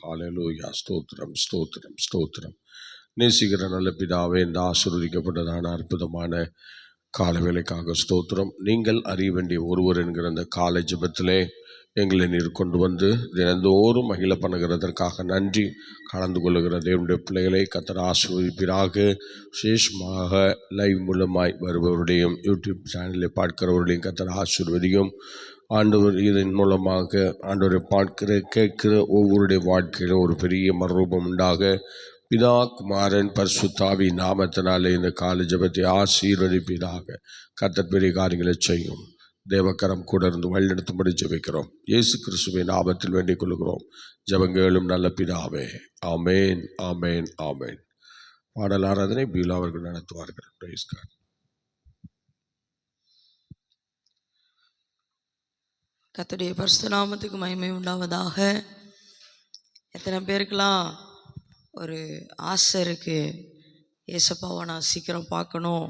ஹல்லேலூயா. ஸ்தோத்திரம் ஸ்தோத்திரம் ஸ்தோத்திரம். நேசிக்கிற நல்ல பிதாவே, இந்த ஆசீர்வதிக்கப்பட்டதான அற்புதமான காலவேளைக்காக ஸ்தோத்திரம். நீங்கள் அறிய வேண்டிய ஒருவர் என்கிற அந்த காலை ஜெபத்திலே எங்களை நீர் கொண்டு வந்து தினந்தோறும் மகிழ பண்ணுகிறதற்காக நன்றி. கலந்து கொள்ளுகிற தேவனுடைய பிள்ளைகளை கர்த்தர் ஆசீர்வதிப்பீராக. விசேஷமாக லைவ் மூலமாய் வருபவருடையும் யூடியூப் சேனலை பார்க்கிறவர்களையும் கர்த்தர் ஆசீர்வதியும். ஆண்டவர் இதன் மூலமாக ஆண்டவரை பார்க்கிற கேட்கிற ஒவ்வொருடைய வாழ்க்கையிலும் ஒரு பெரிய மறுரூபம் உண்டாக பிதா குமாரன் பரிசுத்தாவி நாமத்தினாலே இந்த காலை ஜெபத்தை ஆசீர்வதிப்பீராக. கர்த்தர் பெரிய காரியங்களை செய்யும். தேவக்கரம் கூட இருந்து வழிநடத்தும்படி ஜெபிக்கிறோம். இயேசு கிறிஸ்துவின் நாமத்தில் வேண்டிக் கொள்கிறோம். ஜெபங்களும் நல்ல பிதாவே. ஆமேன் ஆமேன் ஆமேன். பாடல் ஆராதனை பீலா அவர்கள் நடத்துவார்கள். Praise God. கர்த்தருடைய பரிசுத்த நாமத்துக்கு மகிமை உண்டாவதாக. எத்தனை பேருக்கெல்லாம் ஒரு ஆசை இருக்குது, ஏசப்பாவை நான் சீக்கிரம் பார்க்கணும்,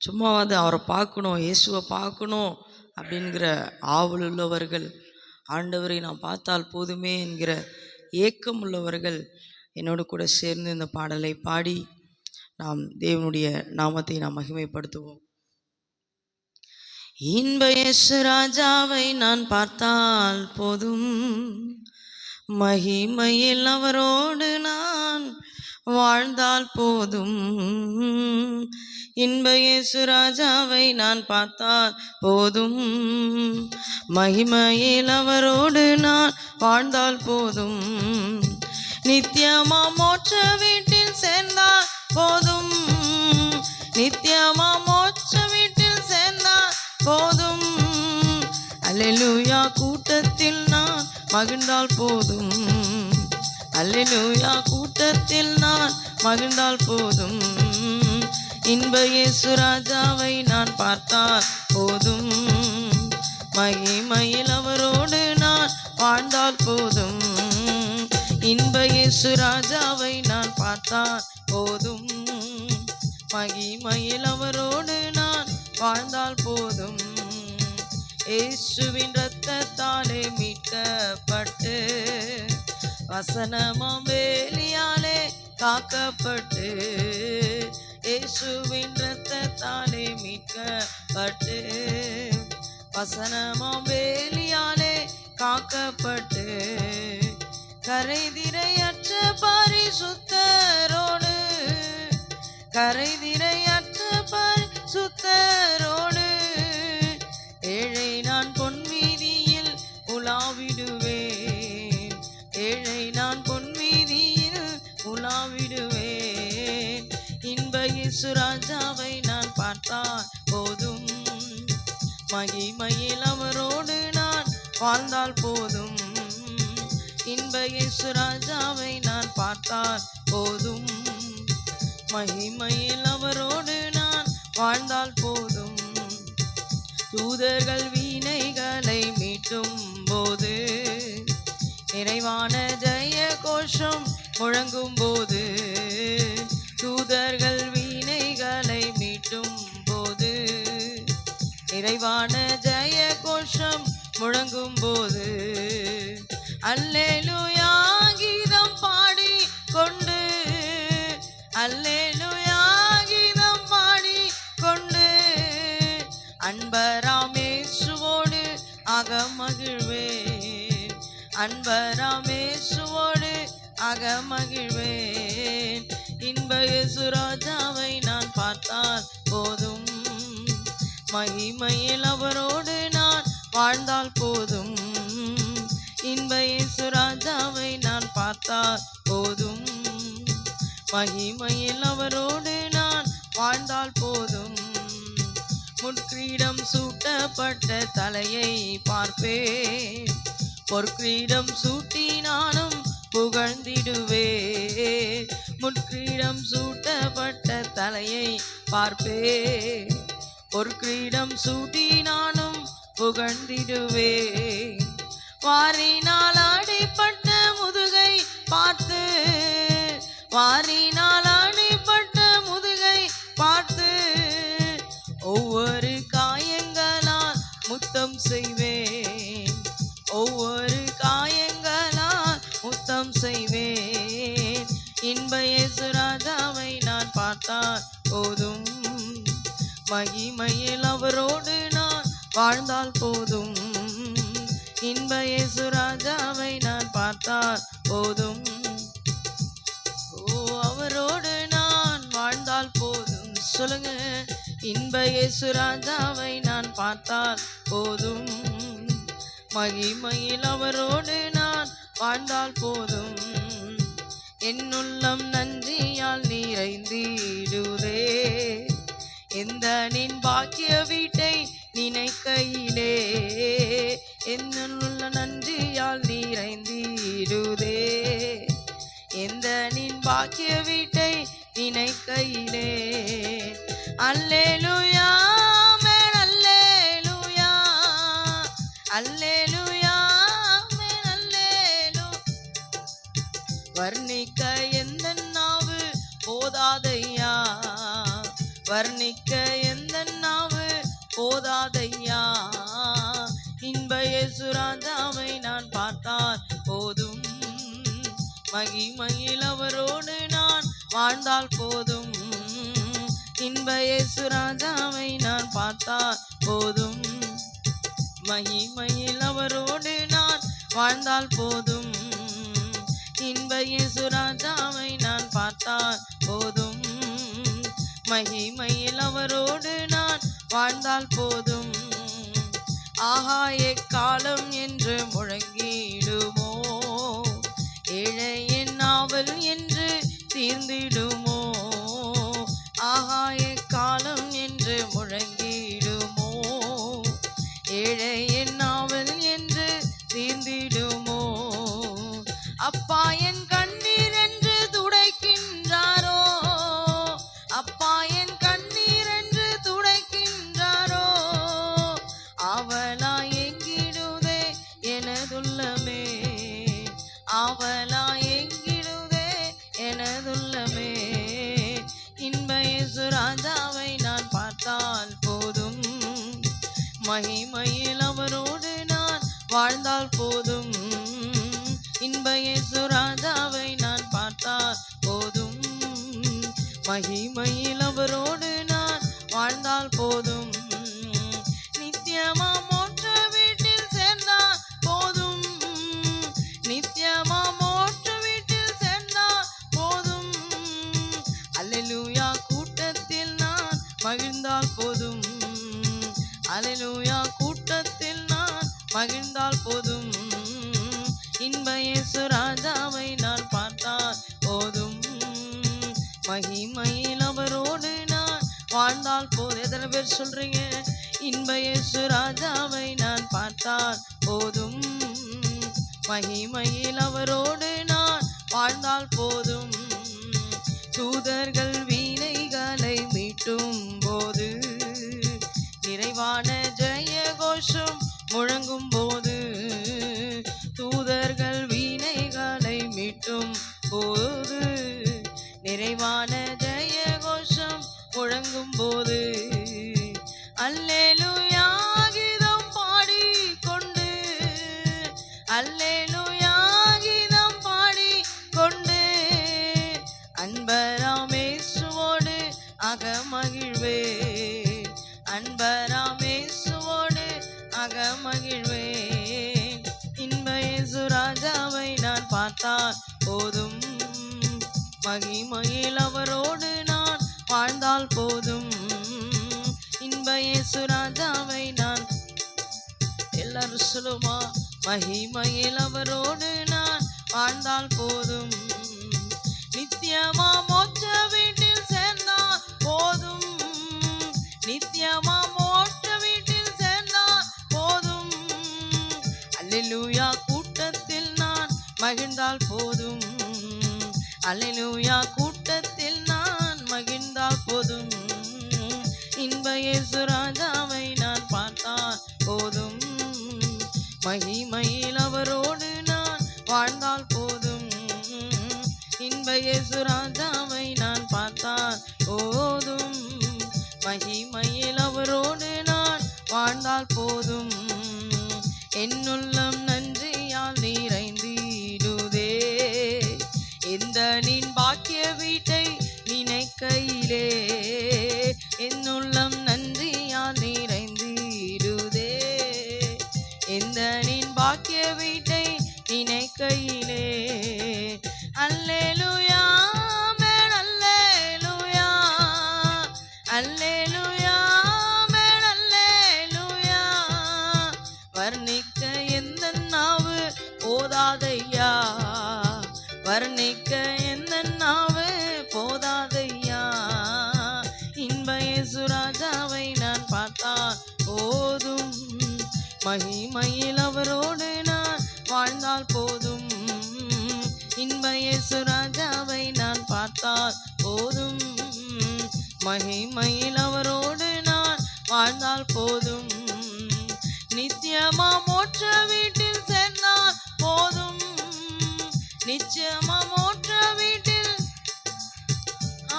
சும்மாவது அவரை பார்க்கணும், இயேசுவை பார்க்கணும் அப்படிங்கிற ஆவல் உள்ளவர்கள், ஆண்டவரை நான் பார்த்தால் போதுமே என்கிற ஏக்கம் உள்ளவர்கள் என்னோடு கூட சேர்ந்து இந்த பாடலை பாடி நாம் தேவனுடைய நாமத்தை நாம் மகிமைப்படுத்துவோம். இன்ப இயேசு ராஜாவை நான் பார்த்தால் போதும், மகிமையில் அவரோடு நான் வாழ்ந்தால் போதும். இன்ப இயேசு ராஜாவை நான் பார்த்தால் போதும், மகிமையில் அவரோடு நான் வாழ்ந்தால் போதும். நித்தியமா மோட்ச வீட்டில் சேர்ந்தால் போதும், நித்தியமா மோட்ச வீட்டில் சேர்ந்தால் போதும். அல்லேலூயா கூட்டத்தில் நான் மகிழ்ந்தால் போதும், அல்லேலூயா கூட்டத்தில் நான் மகிழ்ந்தால் போதும். இன்ப இயேசு ராஜாவை நான் பார்த்தால் போதும், மகிமையில் அவரோடு நான் வாழ்ந்தால் போதும். இன்ப இயேசு ராஜாவை நான் பார்த்தால் போதும், மகிமையில் அவரோடு நான் வாழ்ந்தால் போதும். இயேசுவின் இரத்தத்தாலே மீட்கப்பட்டு, வசனமாம் வேலியாலே காக்கப்பட்டு, இயேசுவின் இரத்தத்தாலே மீட்கப்பட்டு, வசனமாம் வேலியாலே காக்கப்பட்டு, கரைதிரையற்ற பரிசுத்தரோடு, கரைதிரையற்ற பரிசுத்தரோடு ஏழை நான் பொன்வீதியில் உலாவிடுவேன், ஏழை நான் பொன்வீதியில் உலாவிடுவேன். இன்ப இயேசு ராஜாவை நான் பார்த்தால் போதும், மகிமையில் அவரோடு நான் வாழ்ந்தால் போதும். இன்ப இயேசு ராஜாவை நான் பார்த்தால் போதும், மகிமையில் அவரோடு நான் வாழ்ந்தால் போதும். தூதர்கள் வீணைகளை மீட்டும் போது, நிறைவான ஜெய கோஷம் முழங்கும் போது, தூதர்கள் வீணைகளை மீட்டும் போது, நிறைவான ஜெய கோஷம் முழங்கும் போது, அல்லேலூயா கீதம் பாடி கொண்டு, அல்லேலூயா கீதம் பாடி கொண்டு, அன்பராமேசுவோடு அகமகிழ்வேன், அன்பராமேசுவோடு அகமகிழ்வேன். இன்ப இயேசு ராஜாவை நான் பார்த்தால் போதும், மகிமையில் அவரோடு நான் வாழ்ந்தால் போதும். இன்ப இயேசு ராஜாவை நான் பார்த்தால் போதும், மகிமையில் அவரோடு நான் வாழ்ந்தால் போதும். முட்கிரீடம் சூட்டப்பட்ட தலையை பார்ப்பேன், பொற்கிரீடம் சூட்டி நானும் புகழ்ந்திடுவேன். முட்கிரீடம் சூட்டப்பட்ட தலையை பார்ப்பேன், பொற்கிரீடம் சூட்டி நானும் புகழ்ந்திடுவேன். வாரினால் அடிபட்ட முதுகை பார்த்து, வாரினால் அடிபட்ட முதுகை பார்த்து, ஒவ்வொரு காயங்களால் முத்தம் செய்வேன், ஒவ்வொரு காயங்களால் முத்தம் கலக்கம் செய்வேன். இன்ப இயேசு ராஜாவை நான் பார்த்தால் போதும். மகிமையில் அவரோடு நான் வாழ்ந்தால் போதும். இன்ப இயேசு ராஜாவை நான் பார்த்தால் போதும். ஓ, அவரோடு நான் வாழ்ந்தால் போதும். சொல்லுங்க. இன்ப இயேசு ராஜாவை நான் பார்த்தால் போதும். மகிமையில் அவரோடு நான் வாழ்ந்தால் போதும். என்னுள்ளம் நன்றியால் நிறைந்திடுதே. எந்த நின் பாக்கிய வீட்டை நினைக்கையிலே என்னுள்ள நன்றியால் நிறைந்திடுதே. எந்த நின் பாக்கிய வீட்டை நினைக்கையிலே. அல்லேலூயா ஆமென் அல்லேலூயா அல்லேலூயா ஆமென் அல்லேலூயா. வர்ணிக்க எந்த நாவு போதாதையா. வர்ணிக்க எந்த நாவு போதாதையா. இன்ப இயேசு ராஜாவை நான் பார்த்தால் போதும். மகிமையில் அவரோடு நான் வாழ்ந்தால் போதும். இன்ப இயேசு ராஜாவை நான் பார்த்தால் போதும். மகிமையில் அவரோடு நான் வாழ்ந்தால் போதும். இன்ப இயேசு ராஜாவை நான் பார்த்தால் போதும். மகிமையில் அவரோடு நான் வாழ்ந்தால் போதும். ஆஹா எக்காலம் என்று முழங்கிடுமோ. ஏழையின் நாவல் என்று தீர்ந்திடுமோ. ஆஹா எக்காலம் என்று முழங்கிடுமோ. ஏழையின் நாவல் என்று தீர்ந்திடுமோ. அப்பா என் கண்ணீர் என்று துடைக்கின்றாரோ. அப்பா என் கண்ணீர் என்று துடைக்கின்றாரோ. ஆவலா எங்கிடுதே எனதுள்ளமே. ஆவலா எங்கிடுதே எனதுள்ளமே. இன்ப இயேசு ராஜாவை நான் பார்த்தால் போதும். மகிமையில் அவரோடு நான் வாழ்ந்தால் போதும். இன்ப இயேசு ராஜாவை நான் பார்த்தால் போதும். மகிமையில் அவரோடு நான் வாழ்ந்தால் போதும். நித்தியமா மோட்ச வீட்டில் சேர்ந்தால் போதும். நித்தியமா மோட்ச வீட்டில் சேர்ந்தால் போதும். அல்லேலூயா கூட்டத்தில் நான் மகிழ்ந்தால் போதும். அல்லேலூயா கூட்டத்தில் நான் மகிழ்ந்தால் போதும். இன்ப இயேசு ராஜாவை நான் பார்த்தால் போதும். மகிமையில் அவரோடு நான் வாழ்ந்தால் போதும். எத்தனை பேர் சொல்றீங்க? இன்ப இயேசு ராஜாவை நான் பார்த்தால் போதும். மகிமையில் அவரோடு நான் வாழ்ந்தால் போதும். தூதர்கள் வீணைகளை மீட்டும் போது நிறைவான ஜெய கோஷம் முழங்கும் போது. தூதர்கள் வீணைகளை மீட்டும் போது நிறைவான ஜெய கோஷம் முழங்கும் போது. அல்லேலூயா கீதம் பாடிக்கொண்டு. அல்லேலூயா கீதம் பாடிக்கொண்டு. அன்பராமேசுவோடு அகமகிழ்வே. அன்பராமேசுவோடு அகமகிழ்வே. இன்ப இயேசு ராஜாவை நான் பார்த்தால் போதும். மகிமையில் அவரோடு நான் வாழ்ந்தால் போதும். இன்ப இயேசு ராஜாவை நான் எல்லாரும் சொல்லுமா. மகிமையில் அவரோடு நான் வாழ்ந்தால் போதும். நித்தியமா மோட்ச வீட்டில் சேர்ந்தால் போதும். நித்தியமா மோட்ச வீட்டில் சேர்ந்தால் போதும். அல்லேலூயா கூட்டத்தில் நான் மகிழ்ந்தால் போதும். அல்லேலூயா கூட்டத்தில் நான் மகிழ்ந்தால் போதும். இன்ப இயேசு ராஜாவை நான் பார்த்தால் போதும். மகிமையில் அவரோடு நான் வாழ்ந்தால் போதும். இன்ப இயேசு ராஜாவை நான் பார்த்தால் போதும். மகிமையில் அவரோடு நான் வாழ்ந்தால் போதும். என்னுள்ளம் நன்றியால் நிறைந்திடுதே. வாழ்க்கையிலே. அல்லேலூயா ஆமென் அல்லேலூயா, அல்லேலூயா ஆமென் அல்லேலூயா. வர்ணிக்க எந்தன் நாவு போதாதையா, வர்ணிக்க எந்தன் நாவு போதாதையா. இன்ப இயேசு ராஜாவை நான் பார்த்தால் போதும், மகிமையில் அவரோடு நான் வாழ்ந்தால் போதும். இன்ப இயேசு ராஜாவை நான் பார்த்தால் போதும், மகிமையில் அவரோடு நான் வாழ்ந்தால் போதும். நித்தியமா மோட்ச வீட்டில் சேர்ந்தால் போதும், நிச்சயமா மோட்ச வீட்டில்.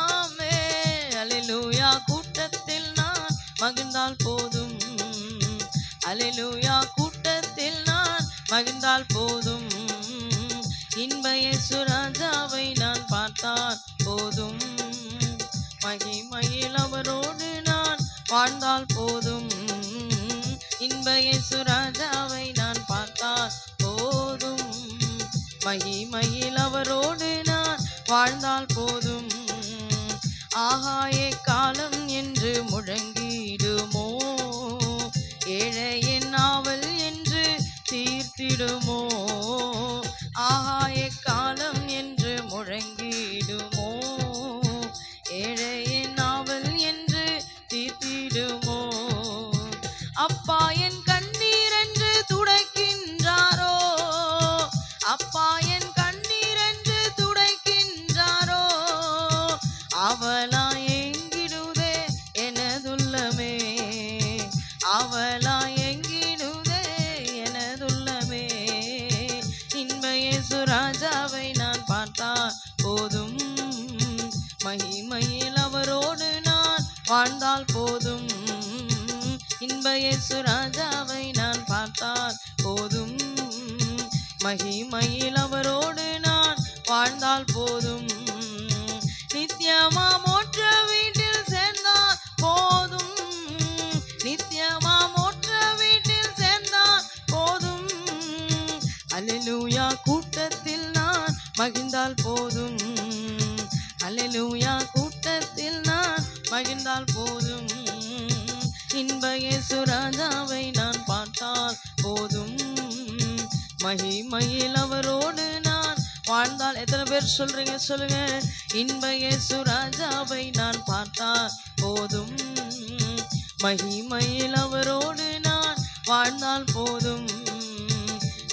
ஆமென் அல்லேலூயா. கூட்டத்தில் நான் மகிழ்ந்தால் போதும், அல்லேலூயா. கூட்டத்தில் நான் மகிழ்ந்தால் போதும். இன்ப இயேசு ராஜாவை நான் பார்த்தால் போதும், மகிமையில் அவரோடு நான் வாழ்ந்தால் போதும். இன்ப இயேசு ராஜாவை நான் பார்த்தால் போதும், மகிமையில் அவரோடு நான் வாழ்ந்தால் போதும். ஆகாய காலம் என்று முழங்கிடுமோ, ஏழையின் நாவல் என்று தீர்த்திடுமோ. ஆகாய காலம் என்று முழங்கிடுமோ, ஏழையின் நாவல் என்று தீர்த்திடுமோ. அப்பா என் கண்ணீர் என்று துடைக்கின்றாரோ, அப்பா என் கண்ணீர் என்று துடைக்கின்றாரோ. அவளா எங்கிடுதே எனதுள்ளமே, அவளா எங்கிடுதே எனதுள்ளமே. இன்ப இயேசு ராஜாவை நான் பார்த்தால் போதும், மகிமையில் அவரோடு நான் வாழ்ந்தால் போதும். இன்ப இயேசு ராஜாவை நான் பார்த்தால் போதும், மகிமையில் அவரோடு நான் வாழ்ந்தால் போதும். நித்தியமா மோட்ச வீட்டில் சேர்ந்தால் போதும், நித்தியமா மோட்ச வீட்டில் சேர்ந்தால் போதும். அல்லேலூயா. கூட்டத்தில் நான் மகிழ்ந்தால் போதும், அல்லேலூயா. கூட்டத்தில் நான் மகிழ்ந்தால் போதும். இன்ப இயேசு ராஜாவை நான் பார்த்தால் போதும், மகிமையில் அவரோடு நான் வாழ்ந்தால். எத்தனை பேர் சொல்றீங்க சொல்லுங்க. இன்ப இயேசு ராஜாவை நான் பார்த்தால் போதும், மகிமையில் அவரோடு நான் வாழ்ந்தால் போதும்.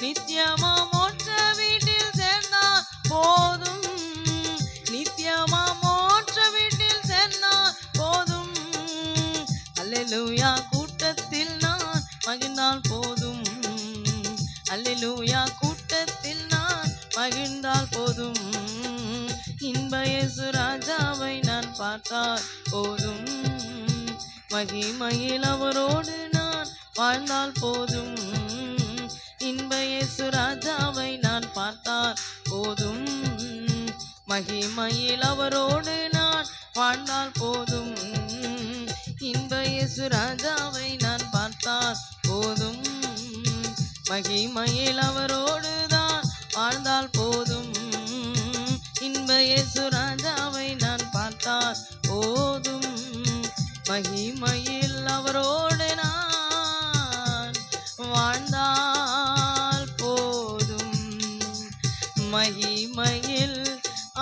நித்தியமா மோட்ச வீட்டில் சேர்ந்தால் போதும், நித்தியமா மோட்ச வீட்டில் சேர்ந்தால் போதும். அல்லேலூயா. கூட்டத்தில் நான் மகிழ்ந்தால் போதும், அல்லேலூயா. கூட்டத்தில் நான் மகிழ்ந்தால் போதும். இன்ப இயேசு ராஜாவை நான் பார்த்தால் போதும், மகிமையில் அவரோடு நான் வாழ்ந்தால் போதும். இன்ப இயேசு ராஜாவை நான் பார்த்தால் போதும், மகிமையில் அவரோடு நான் வாழ்ந்தால் போதும். இன்ப இயேசு ராஜாவை நான் பார்த்தால் போதும், மகிமையில் அவரோடு தான் வாழ்ந்தால் போதும். இன்ப இயேசு ராஜாவை நான் பார்த்தால் போதும், மகிமையில் அவரோடு நான் வாழ்ந்தால் போதும், மகிமையில்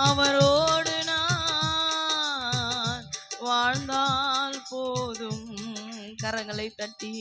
அவரோடு நான் வாழ்ந்தால் போதும். கரங்களை தட்டி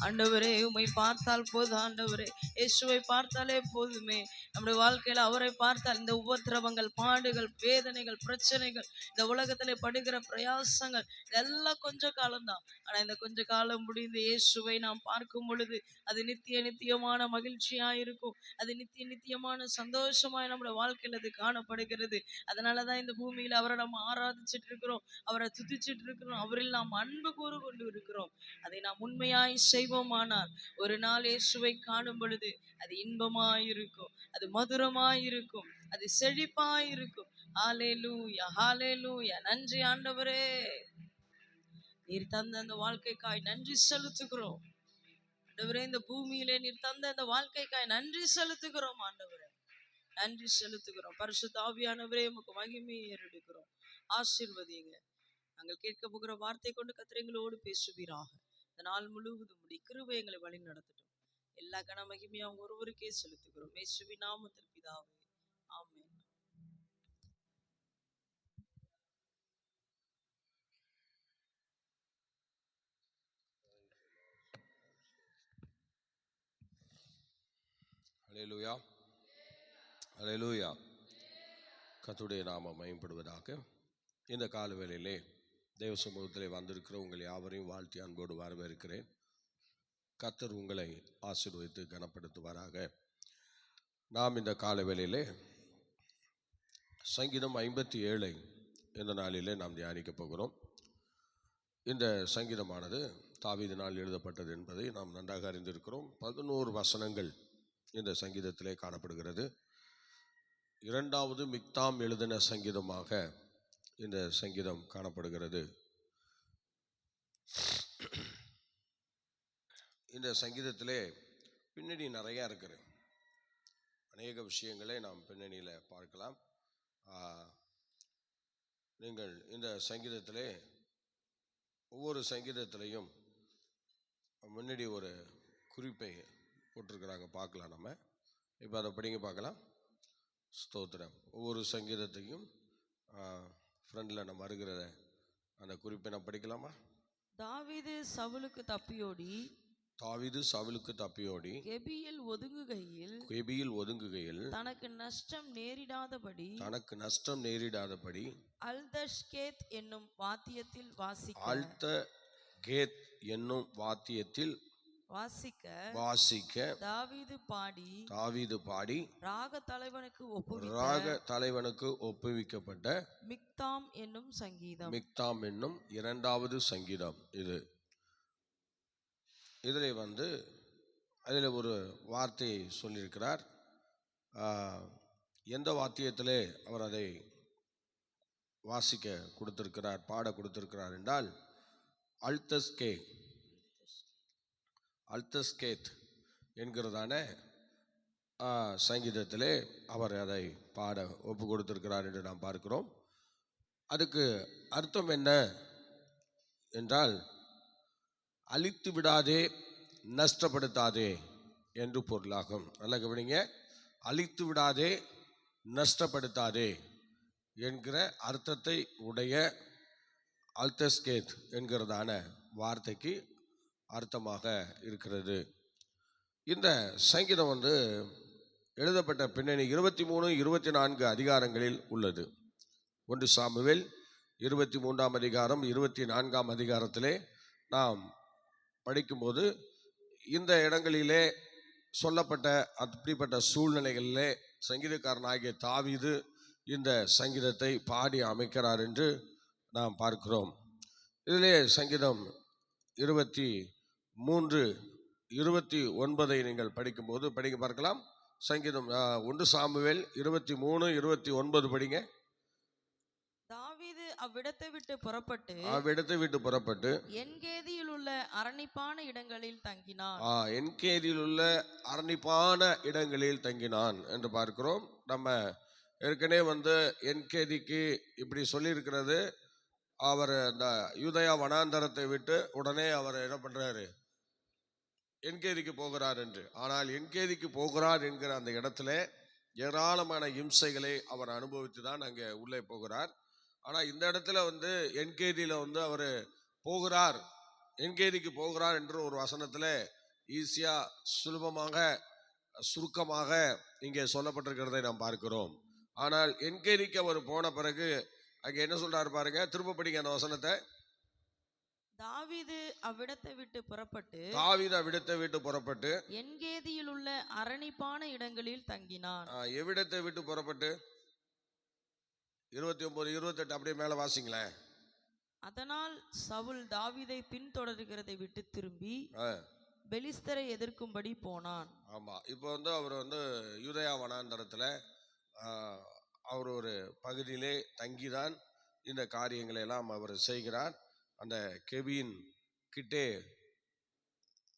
ஆண்டவரே உம்மை பார்த்தால் போதும், ஆண்டவரே இயேசுவை பார்த்தாலே போதுமே. நம்முடைய வாழ்க்கையில அவரை பார்த்தால் இந்த உபத்திரவங்கள், பாடுகள், வேதனைகள், பிரச்சனைகள், இந்த உலகத்துல படுகிற பிரயாசங்கள் இதெல்லாம் கொஞ்ச காலம்தான். ஆனா இந்த கொஞ்ச காலம் முடிந்து இயேசுவை நாம் பார்க்கும் பொழுது அது நித்திய நித்தியமான மகிழ்ச்சியா இருக்கும், அது நித்திய நித்தியமான சந்தோஷமாய் நம்முடைய வாழ்க்கையில அது காணப்படுகிறது. அதனாலதான் இந்த பூமியில அவரை நம்ம ஆராதிச்சுட்டு இருக்கிறோம், அவரை துதிச்சுட்டு இருக்கிறோம், அவரில் நாம் அன்பு கூறு கொண்டு இருக்கிறோம். அதை நாம் உண்மையாய் செய்வோமானால் ஒரு நாள் இயேசுவை காணும் பொழுது அது இன்பமாயிருக்கும், அது மதுரமாயிருக்கும், அது செழிப்பாயிருக்கும். ஹல்லேலூயா, ஹல்லேலூயா. நன்றி ஆண்டவரே, நீர் தந்த அந்த வாழ்க்கைக்காய் நன்றி செலுத்துகிறோம் ஆண்டவரே. இந்த பூமியிலே நீர் தந்த அந்த வாழ்க்கைக்காய் நன்றி செலுத்துகிறோம் ஆண்டவரே. நன்றி செலுத்துகிறோம். பரிசுத்த ஆவியானவரே உமக்கு மகிமையை ஏறெடுக்கிறோம். ஆசீர்வதிங்க. நாங்கள் கேட்க போகிற வார்த்தை கொண்டு கர்த்தர் எங்களோடு பேசுவீராக. இந்த நாள் முழுவதும் உம்முடைய கிருபை எங்களை வழி நடத்தட்டும். எல்லா கன மகிமையும் ஒருவருக்கே செலுத்துகிறோம். இயேசுவின் நாமத்தில் பிதாவே, ஆமென். அல்லேலூயா, அல்லேலூயா. கர்த்தருடைய நாமம் மகிமைப்படுவதாக. இந்த கால வேளையிலே தேவ சமூகத்திலே வந்திருக்கிற உங்கள் யாவரையும் வாழ்த்தி அன்போடு வரவேற்கிறேன். கர்த்தர் உங்களை ஆசீர்வதித்து கனப்படுத்துவாராக. நாம் இந்த கால வேளையிலே சங்கீதம் 57 இந்த நாளிலே நாம் தியானிக்க போகிறோம். இந்த சங்கீதமானது தாவீதினால் எழுதப்பட்டது என்பதை நாம் நன்றாக அறிந்திருக்கிறோம். 11 வசனங்கள் இந்த சங்கீதத்திலே காணப்படுகிறது. இரண்டாவது மிக்தாம் எழுதின சங்கீதமாக இந்த சங்கீதம் காணப்படுகிறது. இந்த சங்கீதத்திலே பின்னணி நிறையா இருக்குது. அநேக விஷயங்களை நாம் பின்னணியில் பார்க்கலாம். நீங்கள் இந்த சங்கீதத்திலே ஒவ்வொரு சங்கீதத்திலையும் முன்னாடி ஒரு குறிப்பை போட்டிருக்கிறாங்க, பார்க்கலாம். நம்ம இப்போ அதை படிங்க பார்க்கலாம். ஸ்தோத்திரம். ஒவ்வொரு சங்கீதத்தையும் ஃப்ரெண்டில் நம்ம வருகிற அந்த குறிப்பை நம்ம படிக்கலாமா? தாவீது சவுலுக்கு தப்பியோடி கெபியில் ஒதுங்குகையில் தனக்கு நஷ்டம் நேரிடாதபடி அல்தஷ்கேத் என்னும் வாத்தியத்தில் வாசிக்க தாவீது பாடி ராக தலைவனுக்கு ஒப்புவிக்கப்பட்ட மிக்தாம் என்னும் இரண்டாவது சங்கீதம் இது. இதில் அதில் ஒரு வார்த்தையை சொல்லியிருக்கிறார். எந்த வாத்தியத்திலே அவர் அதை வாசிக்க கொடுத்திருக்கிறார், பாட கொடுத்திருக்கிறார் என்றால் அல்தஸ்கேத் என்கிறதான சங்கீதத்திலே அவர் அதை பாட ஒப்பு கொடுத்திருக்கிறார் என்று நாம் பார்க்கிறோம். அதுக்கு அர்த்தம் என்ன என்றால், அழித்து விடாதே, நஷ்டப்படுத்தாதே என்று பொருளாகும். நல்லா கவனிங்க. அழித்து விடாதே, நஷ்டப்படுத்தாதே என்கிற அர்த்தத்தை உடைய அல்தஸ்கேத் என்கிறதான வார்த்தைக்கு அர்த்தமாக இருக்கிறது. இந்த சங்கீதம் எழுதப்பட்ட பின்னணி 23, 24 அதிகாரங்களில் உள்ளது. 1 சாமுவேல் 23ஆம் அதிகாரம் 24ஆம் அதிகாரத்திலே நாம் படிக்கும்போது இந்த இடங்களிலே சொல்லப்பட்ட அப்படிப்பட்ட சூழ்நிலைகளிலே சங்கீதக்காரனாகிய தாவீது இந்த சங்கீதத்தை பாடி அமைக்கிறார் என்று நாம் பார்க்கிறோம். இதிலே சங்கீதம் 23, 29 நீங்கள் படிக்கும்போது படிக்க பார்க்கலாம். சங்கீதம் 1 சாமுவேல் 23, 29 படிங்க. தாவீது அவ்விடத்தை விட்டு புறப்பட்டு என்கேதியில் உள்ள அரணிப்பான இடங்களில் தங்கினான் என்று பார்க்கிறோம். நம்ம ஏற்கனவே என்கேதிக்கு இப்படி சொல்லியிருக்கிறது. அவர் இந்த யூதயா வனாந்தரத்தை விட்டு உடனே அவர் என்ன பண்றாரு, என்கேதிக்கு போகிறார் என்று. ஆனால் என்கேதிக்கு போகிறார் என்கிற அந்த இடத்துல ஏராளமான இம்சைகளை அவர் அனுபவித்து தான் அங்கே உள்ளே போகிறார். ஆனால் இந்த இடத்துல என்கேதியில் அவர் போகிறார், என்கேதிக்கு போகிறார் என்று ஒரு வசனத்தில் ஈஸியாக சுலபமாக சுருக்கமாக இங்கே சொல்லப்பட்டிருக்கிறதை நாம் பார்க்கிறோம். ஆனால் என்கேதிக்கு அவர் போன பிறகு அங்கே என்ன சொல்றாரு பாருங்க, திரும்ப படிங்க அந்த வசனத்தை. தாவீது அவ்விடத்தை விட்டு புறப்பட்டு என்கேதியில் உள்ள அரணிப்பான இடங்களில் தங்கினான். எவ்விடத்தை விட்டு புறப்பட்டு 29, 28 அப்படியே மேல வாசிங்களேன். அதனால் சவுல் தாவீதை பின்தொடர்கிறதை விட்டு திரும்பி பெலிஸ்தரை எதிர்க்கும்படி போனான். ஆமா, இப்போ அவர் யூதயா வனாந்தரத்துல அவர் ஒரு பகுதியிலே தங்கிதான் இந்த காரியங்களை எல்லாம் அவர் செய்கிறார். அந்த கெபியின் கிட்டே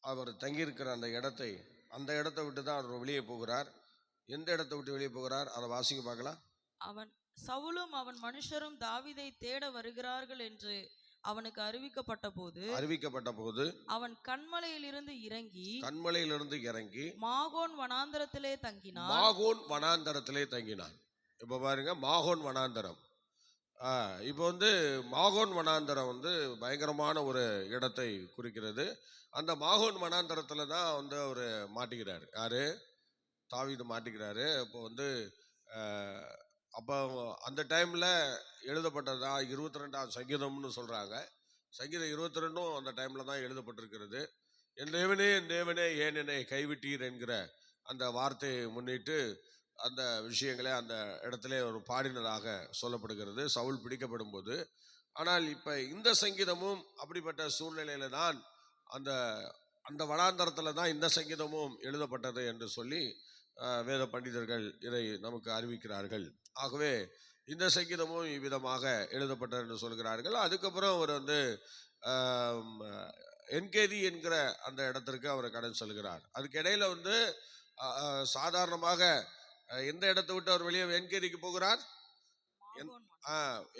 அவர் தங்கியிருக்கிற அந்த இடத்தை விட்டு தான் அவர் வெளியே போகிறார். எந்த இடத்தை விட்டு வெளியே போகிறார்? அதை வாசிங்க பார்க்கலாம். அவன் சவுலும் அவன் மனுஷரும் தாவீதை தேட வருகிறார்கள் என்று அவனுக்கு அறிவிக்கப்பட்ட போது அவன் கன்மலையிலிருந்து இறங்கி மாகோன் வனாந்தரத்திலே தங்கினான். இப்ப பாருங்க, மாகோன் வனாந்தரம். இப்போ மாகோன் வனாந்தரம் பயங்கரமான ஒரு இடத்தை குறிக்கிறது. அந்த மாகோன் வனாந்தரத்துல தான் அவர் மாட்டிக்கிறாரு. யாரு? தாவீது மாட்டிக்கிறாரு. இப்போ அப்போ அந்த டைம்ல எழுதப்பட்டதா 22ஆம் சங்கீதம்னு சொல்றாங்க. சங்கீதம் 22ம் அந்த டைம்ல தான் எழுதப்பட்டிருக்கிறது. என் தேவனே ஏன் என்னை கைவிட்டீர் என்கிற அந்த வார்த்தையை முன்னிட்டு அந்த விஷயங்களே அந்த இடத்துல ஒரு பாடினதாக சொல்லப்படுகிறது சவுல் பிடிக்கப்படும் போது. ஆனால் இப்ப இந்த சங்கீதமும் அப்படிப்பட்ட சூழ்நிலையில தான் அந்த அந்த வனாந்தரத்துல தான் இந்த சங்கீதமும் எழுதப்பட்டது என்று சொல்லி வேத பண்டிதர்கள் இதை நமக்கு அறிவிக்கிறார்கள். ஆகவே இந்த சங்கீதமும் இவ்விதமாக எழுதப்பட்டது என்று சொல்கிறார்கள். அதுக்கப்புறம் அவர் என்கேதி என்கிற அந்த இடத்திற்கு அவர் கடந்து செல்கிறார். அதுக்கு இடையில சாதாரணமாக எந்த இடத்தை விட்டு அவர் வெளியே என்கேதிக்கு போகிறார்?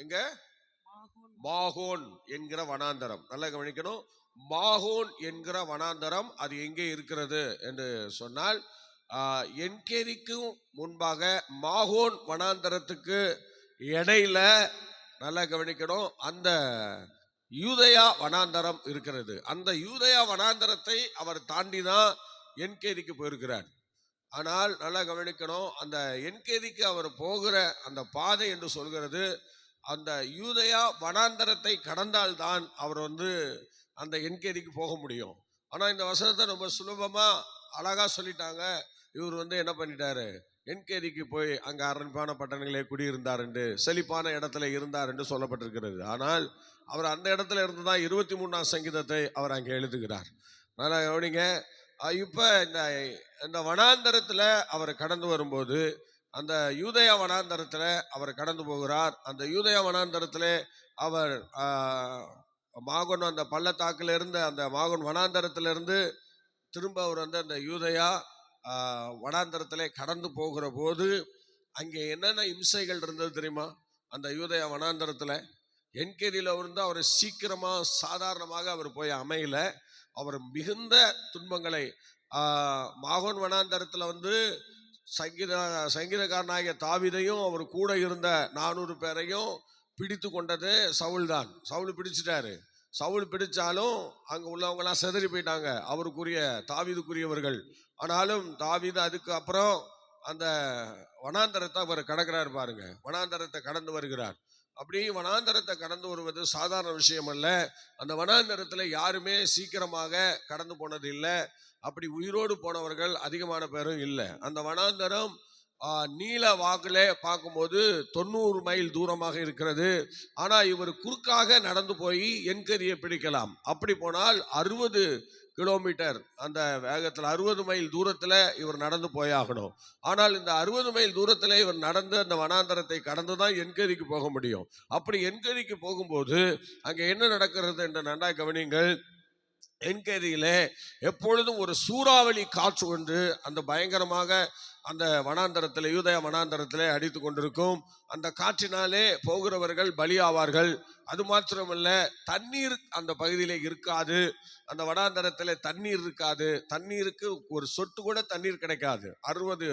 எங்க? மாகோன் என்கிற வனாந்தரம். நல்லா கவனிக்கணும். மாகோன் என்கிற வனாந்தரம் அது எங்கே இருக்கிறது என்று சொன்னால், என்கேதிக்கும் முன்பாக மாகோன் வனாந்தரத்துக்கு இடையில, நல்லா கவனிக்கணும், அந்த யூதயா வனாந்தரம் இருக்கிறது. அந்த யூதயா வனாந்தரத்தை அவர் தாண்டி தான் என்கேதிக்கு போயிருக்கிறார். ஆனால் நல்லா கவனிக்கணும், அந்த என்கேதிக்கு அவர் போகிற அந்த பாதை என்று சொல்கிறது அந்த யூதயா வனாந்தரத்தை கடந்தால்தான் அவர் அந்த என்கேதிக்கு போக முடியும். ஆனா இந்த வசனத்தை ரொம்ப சுலபமா அழகா சொல்லிட்டாங்க. இவர் என்ன பண்ணிட்டாரு? என்கேதிக்கு போய் அங்க அரண்பான பட்டணங்களே குடியிருந்தார் என்று, செழிப்பான இடத்துல இருந்தார் என்று சொல்லப்பட்டிருக்கிறது. ஆனால் அவர் அந்த இடத்துல இருந்துதான் 23ஆம் சங்கீதத்தை அவர் அங்கே எழுதுகிறார். நல்லா கவனிங்க. இப்ப இந்த வனாந்தரத்துல அவர் கடந்து வரும்போது, அந்த யூதயா வனாந்தரத்துல அவர் கடந்து போகிறார். அந்த யூதயா வனாந்தரத்துல அவர் மாகோன் அந்த பள்ளத்தாக்குல இருந்து, அந்த மாகோன் வனாந்தரத்துல இருந்து திரும்ப அவர் அந்த யூதயா வனாந்தரத்திலே கடந்து போகிற போது அங்கே என்னென்ன இம்சைகள் இருந்தது தெரியுமா? அந்த யூதயா வனாந்தரத்துல என்கேதியில அவர் சீக்கிரமா சாதாரணமாக அவர் போய் அமையல. அவர் மிகுந்த துன்பங்களை மாகோன் வனாந்தரத்துல சங்கீதக்காரனாகிய தாவீதையும் அவர் கூட இருந்த 400 பேரையும் பிடித்து கொண்டது சவுல் தான். சவுல் பிடிச்சிட்டாரு. சவுல் பிடிச்சாலும் அங்க உள்ளவங்கலாம் செதறி போயிட்டாங்க, அவருக்குரிய தாவீதுக்குரியவர்கள். ஆனாலும் தாவீது அதுக்கு அப்புறம் அந்த வனாந்தரத்தை அவர் கடக்கிறார். பாருங்க, வனாந்தரத்தை கடந்து வருகிறார். அப்படி வனாந்தரத்தை கடந்து வருவது சாதாரண விஷயம் அல்ல. அந்த வனாந்தரத்துல யாருமே சீக்கிரமாக கடந்து போனது இல்லை. அப்படி உயிரோடு போனவர்கள் அதிகமான பேரும் இல்லை. அந்த வனாந்தரம் நீல வாக்குல பார்க்கும்போது 90 மைல் தூரமாக இருக்கிறது. ஆனா இவர் குறுக்காக நடந்து போய் என்கேதியை பிடிக்கலாம். அப்படி போனால் 60 கிலோமீட்டர் அந்த வேகத்தில் 60 மைல் தூரத்துல இவர் நடந்து போயாகணும். ஆனால் இந்த 60 மைல் தூரத்துல இவர் நடந்து அந்த வனாந்தரத்தை கடந்துதான் என்கேதிக்கு போக முடியும். அப்படி என்கேதிக்கு போகும்போது அங்க என்ன நடக்கிறது என்று நன்றாய் கவனிங்கள். என்கேதியிலே எப்பொழுதும் ஒரு சூறாவளி காற்று ஒன்று அந்த பயங்கரமாக அந்த வனாந்தரத்தில், யூதயா வனாந்தரத்திலே அடித்து கொண்டிருக்கும். அந்த காற்றினாலே போகிறவர்கள் பலியாவார்கள். அது மாத்திரமல்ல, தண்ணீர் அந்த பகுதியிலே இருக்காது. அந்த வனாந்தரத்திலே தண்ணீர் இருக்காது. தண்ணீருக்கு ஒரு சொட்டு கூட தண்ணீர் கிடைக்காது. 60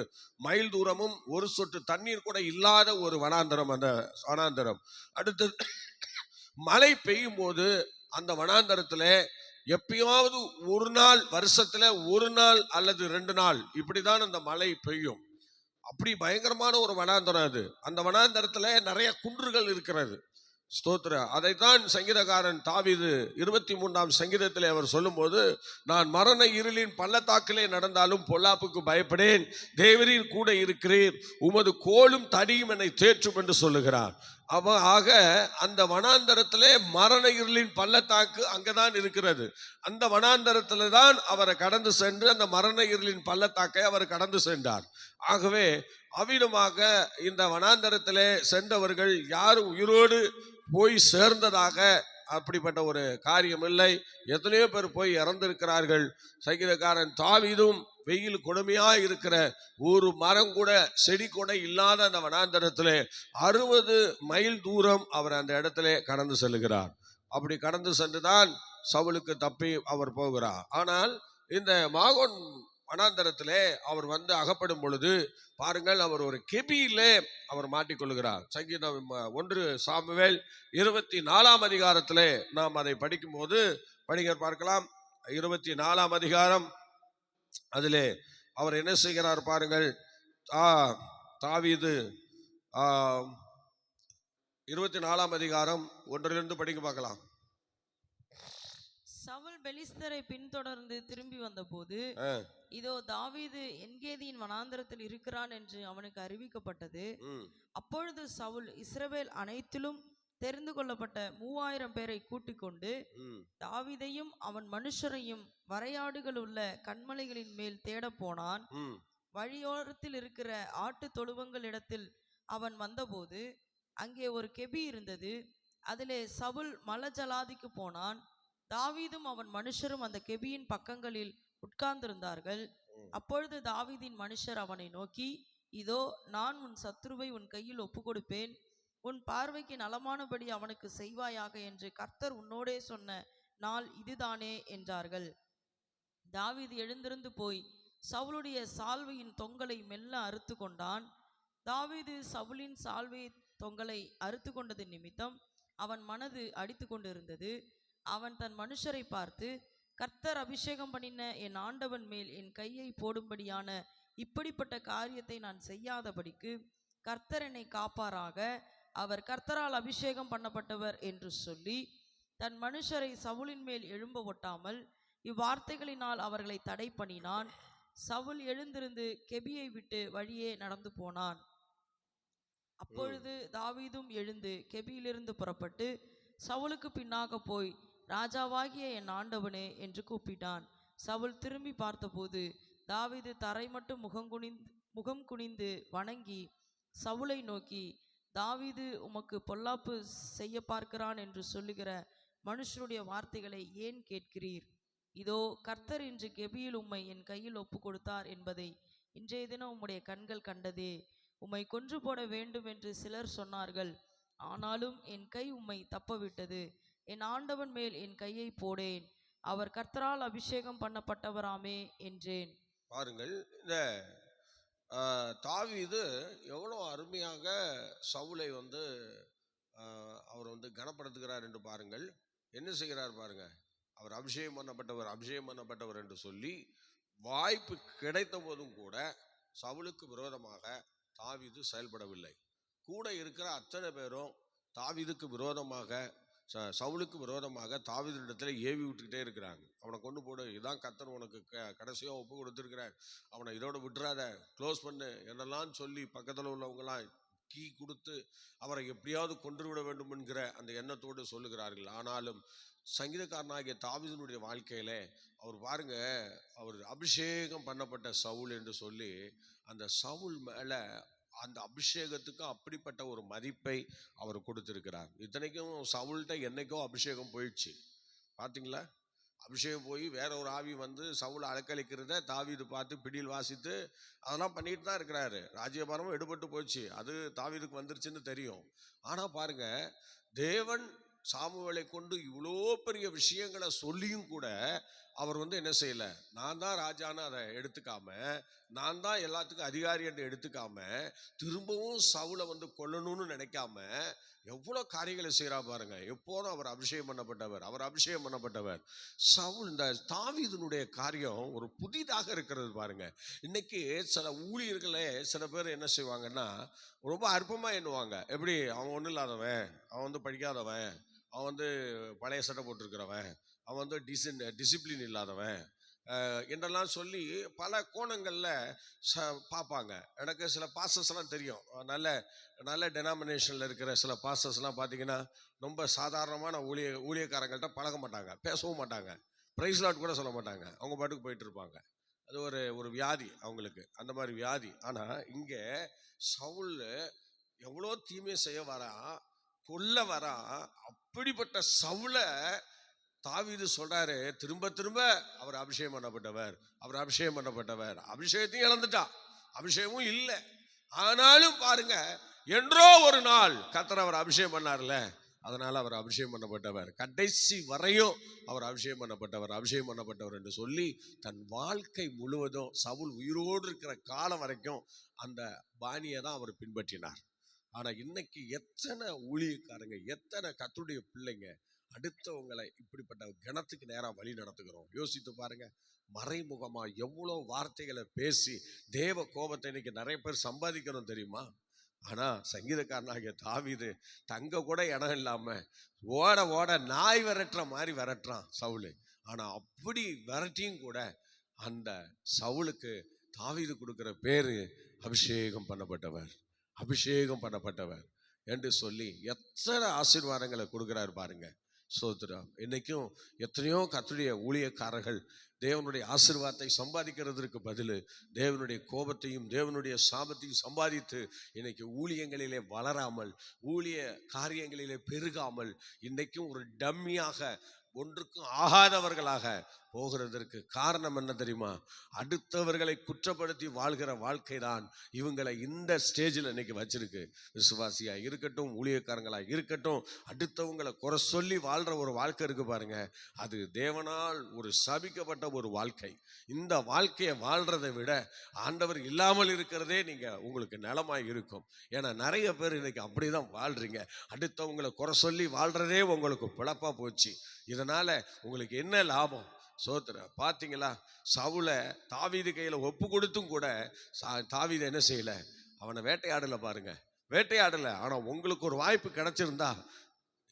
மைல் தூரமும் ஒரு சொட்டு தண்ணீர் கூட இல்லாத ஒரு வனாந்தரம் அந்த வனாந்தரம். அடுத்து மழை பெய்யும் போது அந்த வனாந்தரத்திலே எப்பயாவது ஒரு நாள், வருஷத்துல ஒரு நாள் அல்லது 2 நாள் இப்படிதான் அந்த மழை பெய்யும். அப்படி பயங்கரமான ஒரு வனாந்தரம் அது. அந்த வனாந்தரத்துல நிறைய குன்றுகள் இருக்கிறது. ஸ்தோத்திரம். அதைத்தான் சங்கீதக்காரன் தாவீது 23ஆம் சங்கீதத்திலே அவர் சொல்லும் போது, நான் மரண இருளின் பள்ளத்தாக்கிலே நடந்தாலும் பொல்லாப்புக்கு பயப்படேன், தேவரீர் கூட இருக்கிறீர், உமது கோலும் தடியும் என்னை தேற்றும் என்று சொல்லுகிறார். ஆக அந்த வனாந்தரத்திலே மரண இருளின் பள்ளத்தாக்கு அங்கதான் இருக்கிறது. அந்த வனாந்தரத்திலே தான் அவரை கடந்து சென்று அந்த மரண இருளின் பள்ளத்தாக்கை அவர் கடந்து சென்றார். ஆகவே அவ்விதமாக இந்த வனாந்தரத்திலே சென்றவர்கள் யாரும் உயிரோடு போய் சேர்ந்ததாக அப்படிப்பட்ட ஒரு காரியம் இல்லை. எத்தனையோ பேர் போய் இறந்திருக்கிறார்கள். சங்கீதக்காரன் தாவீதும் வெயில் கொடுமையா இருக்கிற ஒரு மரம் கூட செடி கூட இல்லாத அந்த வனாந்தரத்திலே 60 மைல் தூரம் அவர் அந்த இடத்திலே கடந்து செல்லுகிறார். அப்படி கடந்து சென்றுதான் சவுலுக்கு தப்பி அவர் போகிறார். ஆனால் இந்த மாகோன் வனாந்தரத்திலே அவர் வந்து அகப்படும் பொழுது பாருங்கள், அவர் ஒரு கெபியிலே அவர் மாட்டிக்கொள்கிறார். சங்கீதம் 1 சாமுவேல் 24 அதிகாரத்திலே நாம் அதை படிக்கும் போது பார்க்கலாம். 24 அதிகாரம், அதிலே அவர் என்ன செய்கிறார் பாருங்கள். தாவீது 24 அதிகாரம் 1 படிக்க பார்க்கலாம். சவுல் பெலிஸ்தரை பின்தொடர்ந்து திரும்பி வந்தபோது இதோ தாவீது என்கேதியின் வனாந்தரத்தில் இருக்கிறான் என்று அவனுக்கு அறிவிக்கப்பட்டது. அப்பொழுது சவுல் இஸ்ரவேல் அனைத்திலும் தெரிந்து கொள்ளப்பட்ட 3000 பேரை கூட்டிக் கொண்டு தாவீதையும் அவன் மனுஷரையும் வரையாடுகள் உள்ள கன்மலைகளின் மேல் தேட போனான். வழியோரத்தில் இருக்கிற ஆட்டு தொழுவங்கள் இடத்தில் அவன் வந்தபோது அங்கே ஒரு கெபி இருந்தது. அதிலே சவுல் மலஜலாதிக்கு போனான். தாவீதும் அவன் மனுஷரும் அந்த கெபியின் பக்கங்களில் உட்கார்ந்திருந்தார்கள். அப்பொழுது தாவீதின் மனுஷர் அவனை நோக்கி, இதோ நான் உன் சத்துருவை உன் கையில் ஒப்பு கொடுப்பேன், உன் பார்வைக்கு நலமானபடி அவனுக்கு செய்வாயாக என்று கர்த்தர் உன்னோடே சொன்ன நாள் இதுதானே என்றார்கள். தாவீது எழுந்திருந்து போய் சவுலுடைய சால்வையின் தொங்கலை மெல்ல அறுத்து கொண்டான். தாவீது சவுலின் சால்வை தொங்கலை அறுத்து கொண்டது நிமித்தம் அவன் மனது அடித்து கொண்டிருந்தது. அவன் தன் மனுஷரை பார்த்து, கர்த்தர் அபிஷேகம் பண்ணின என் ஆண்டவன் மேல் என் கையை போடும்படியான இப்படிப்பட்ட காரியத்தை நான் செய்யாதபடிக்கு கர்த்தர் என்னை காப்பாராக, அவர் கர்த்தரால் அபிஷேகம் பண்ணப்பட்டவர் என்று சொல்லி தன் மனுஷரை சவுலின் மேல் எழும்ப ஒட்டாமல் இவ்வார்த்தைகளினால் அவர்களை தடை பண்ணினான். சவுல் எழுந்திருந்து கெபியை விட்டு வழியே நடந்து போனான். அப்பொழுது தாவீதும் எழுந்து கெபியிலிருந்து புறப்பட்டு சவுலுக்கு பின்னாக போய், ராஜாவாகிய என் ஆண்டவனே என்று கூப்பிட்டான். சவுல் திரும்பி பார்த்தபோது தாவீது தரை மட்டும் முகம் குனிந்து வணங்கி சவுலை நோக்கி, தாவீது உமக்கு பொல்லாப்பு செய்ய பார்க்கிறான் என்று சொல்லுகிற மனுஷனுடைய வார்த்தைகளை ஏன் கேட்கிறீர்? இதோ கர்த்தர் இன்று கெபியில் உம்மை என் கையில் ஒப்பு கொடுத்தார் என்பதை இன்றைய தினம் உம்முடைய கண்கள் கண்டதே. உம்மை கொன்று போட வேண்டும் என்று சிலர் சொன்னார்கள், ஆனாலும் என் கை உம்மை தப்பவிட்டது. என் ஆண்டவன் மேல் என் கையை போடேன், அவர் கர்த்தரால் அபிஷேகம் பண்ணப்பட்டவராமே என்றேன். பாருங்கள், இந்த தாவீது எவ்வளோ அருமையாக சவுலை வந்து அவர் வந்து கனப்படுத்துகிறார் என்று பாருங்கள். என்ன செய்கிறார் பாருங்க. அவர் அபிஷேகம் பண்ணப்பட்டவர் என்று சொல்லி வாய்ப்பு கிடைத்த போதும் கூட சவுலுக்கு விரோதமாக தாவீது செயல்படவில்லை. கூட இருக்கிற அத்தனை பேரும் தாவீதுக்கு விரோதமாக, சவுலுக்கு விரோதமாக தாவீதிடத்தில் ஏவி விட்டுக்கிட்டே இருக்கிறாங்க. அவனை கொண்டு போடு, இதான் கர்த்தர் உனக்கு கடைசியாக ஒப்பு கொடுத்துருக்கிறார், அவனை இதோட விட்டுறாத, க்ளோஸ் பண்ணு என்னெல்லாம் சொல்லி பக்கத்தில் உள்ளவங்களாம் கீ கொடுத்து அவரை எப்படியாவது கொன்று விட வேண்டும் என்கிற அந்த எண்ணத்தோடு சொல்லுகிறார்கள். ஆனாலும் சங்கீதக்காரனாகிய தாவீதினுடைய வாழ்க்கையில அவர் பாருங்க, அவர் அபிஷேகம் பண்ணப்பட்ட சவுல் என்று சொல்லி அந்த சவுல் மேல அந்த அபிஷேகத்துக்கு அப்படிப்பட்ட ஒரு மதிப்பை அவர் கொடுத்திருக்கிறார். இத்தனைக்கும் சவுல்கிட்ட என்னைக்கோ அபிஷேகம் போயிடுச்சு, பார்த்தீங்களா? அபிஷேகம் போய் வேற ஒரு ஆவி வந்து சவுல் அலக்களிக்கிறத தாவீது பார்த்து பிடியில் வாசித்து அதெல்லாம் பண்ணிட்டு தான் இருக்கிறாரு. ராஜ்யபாரமும் எடுபட்டு போச்சு, அது தாவீதுக்கு வந்துருச்சுன்னு தெரியும். ஆனால் பாருங்க, தேவன் சாமுவேலை கொண்டு இவ்வளோ பெரிய விஷயங்களை சொல்லியும் கூட அவர் வந்து என்ன செய்யலை, நான் தான் ராஜான்னு அதை எடுத்துக்காம, நான் தான் எல்லாத்துக்கும் அதிகாரி என்று எடுத்துக்காம, திரும்பவும் சவுலை வந்து கொல்லணும்னு நினைக்காம எவ்வளோ காரியங்களை செய்கிறா பாருங்க. எப்போதும் அவர் அபிஷேகம் பண்ணப்பட்டவர். சவுல், இந்த தாவீதினுடைய காரியம் ஒரு புதிதாக இருக்கிறது பாருங்க. இன்னைக்கு சில ஊழியர்களே சில பேர் என்ன செய்வாங்கன்னா, ரொம்ப அற்பமாக எண்ணுவாங்க. எப்படி, அவன் ஒன்றும் இல்லாதவன், அவன் வந்து படிக்காதவன், அவன் வந்து பழைய சட்டை போட்டிருக்கிறவன், அவன் வந்து டிசிப்ளின் இல்லாதவன் என்றெல்லாம் சொல்லி பல கோணங்களில் பார்ப்பாங்க. எனக்கு சில பாஸ்டர்ஸ்லாம் தெரியும், நல்ல நல்ல டெனாமினேஷனில் இருக்கிற சில பாஸ்டர்ஸ்லாம் பார்த்தீங்கன்னா ரொம்ப சாதாரணமான ஊழியக்காரங்கள்ட்ட பழக மாட்டாங்க, பேசவும் மாட்டாங்க, ப்ரைஸ் லாட் கூட சொல்ல மாட்டாங்க, அவங்க பாட்டுக்கு போயிட்டு இருப்பாங்க. அது ஒரு வியாதி அவங்களுக்கு, அந்த மாதிரி வியாதி. ஆனால் இங்கே சவுல் எவ்வளோ தீமையை செய்ய வரான், கொல்ல வரான். அப்படிப்பட்ட சவுலை தாவீது சொல்றாரு, திரும்ப திரும்ப அவர் அபிஷேகம் பண்ணப்பட்டவர், அவர் அபிஷேகம் பண்ணப்பட்டவர். அபிஷேகத்தையும் இழந்துட்டா, அபிஷேகமும் இல்லை. ஆனாலும் பாருங்க, என்றோ ஒரு நாள் கர்த்தர் அவர் அபிஷேகம் பண்ணார்ல, அதனால அவர் அபிஷேகம் பண்ணப்பட்டவர். கடைசி வரையும் அவர் அபிஷேகம் பண்ணப்பட்டவர், அபிஷேகம் பண்ணப்பட்டவர் என்று சொல்லி தன் வாழ்க்கை முழுவதும் சவுல் உயிரோடு இருக்கிற காலம் வரைக்கும் அந்த பாணியை தான் அவர் பின்பற்றினார். ஆனா இன்னைக்கு எத்தனை ஊழியக்காரங்க, எத்தனை கர்த்தருடைய பிள்ளைங்க அடுத்தவங்களை இப்படிப்பட்ட கணத்துக்கு நேரம் வழி நடத்துகிறோம். யோசித்து பாருங்க. மறைமுகமா எவ்வளவு வார்த்தைகளை பேசி தேவ கோபத்தை இன்னைக்கு நிறைய பேர் சம்பாதிக்கிறோம் தெரியுமா? ஆனா சங்கீதக்காரனாகிய தாவீது தங்க கூட இடம் இல்லாம ஓட ஓட நாய் விரட்டுற மாதிரி விரட்டுறான் சவுலு. ஆனா அப்படி விரட்டியும் கூட அந்த சவுலுக்கு தாவீது கொடுக்கிற பேரு அபிஷேகம் பண்ணப்பட்டவர், அபிஷேகம் பண்ணப்பட்டவர் என்று சொல்லி எத்தனை ஆசீர்வாதங்களை கொடுக்கிறார் பாருங்க. ஸ்தோத்திரம். இன்னைக்கும் எத்தனையோ கர்த்தருடைய ஊழியக்காரர்கள் தேவனுடைய ஆசீர்வாதத்தை சம்பாதிக்கிறதற்கு பதில் தேவனுடைய கோபத்தையும் தேவனுடைய சாபத்தையும் சம்பாதித்து இன்னைக்கு ஊழியங்களிலே வளராமல், ஊழிய காரியங்களிலே பெருகாமல், இன்னைக்கும் ஒரு டம்மியாக, ஒன்றுக்கும் ஆகாதவர்களாக போகிறதற்கு காரணம் என்ன தெரியுமா? அடுத்தவர்களை குற்றப்படுத்தி வாழ்கிற வாழ்க்கை தான் இவங்களை இந்த ஸ்டேஜில் இன்னைக்கு வச்சிருக்கு. விசுவாசியா இருக்கட்டும், ஊழியக்காரங்களா இருக்கட்டும், அடுத்தவங்களை குறை சொல்லி வாழ்ற ஒரு வாழ்க்கை இருக்கு பாருங்க, அது தேவனால் ஒரு சபிக்கப்பட்ட ஒரு வாழ்க்கை. இந்த வாழ்க்கையை வாழ்றதை விட ஆண்டவர் இல்லாமல் இருக்கிறதே நீங்க உங்களுக்கு நலமாய் இருக்கும். ஏன்னா நிறைய பேர் இன்னைக்கு அப்படிதான் வாழ்றீங்க. அடுத்தவங்களை குறை சொல்லி வாழ்றதே உங்களுக்கு பிழப்பா போச்சு. இதனால உங்களுக்கு என்ன லாபம்? சோத்திர பாத்தீங்களா? சவுல தாவீது கையில ஒப்பு கொடுத்தும் கூட தாவீது என்ன செய்யல? அவனை வேட்டையாடல பாருங்க, வேட்டையாடல. ஆனா உங்களுக்கு ஒரு வாய்ப்பு கிடைச்சிருந்தா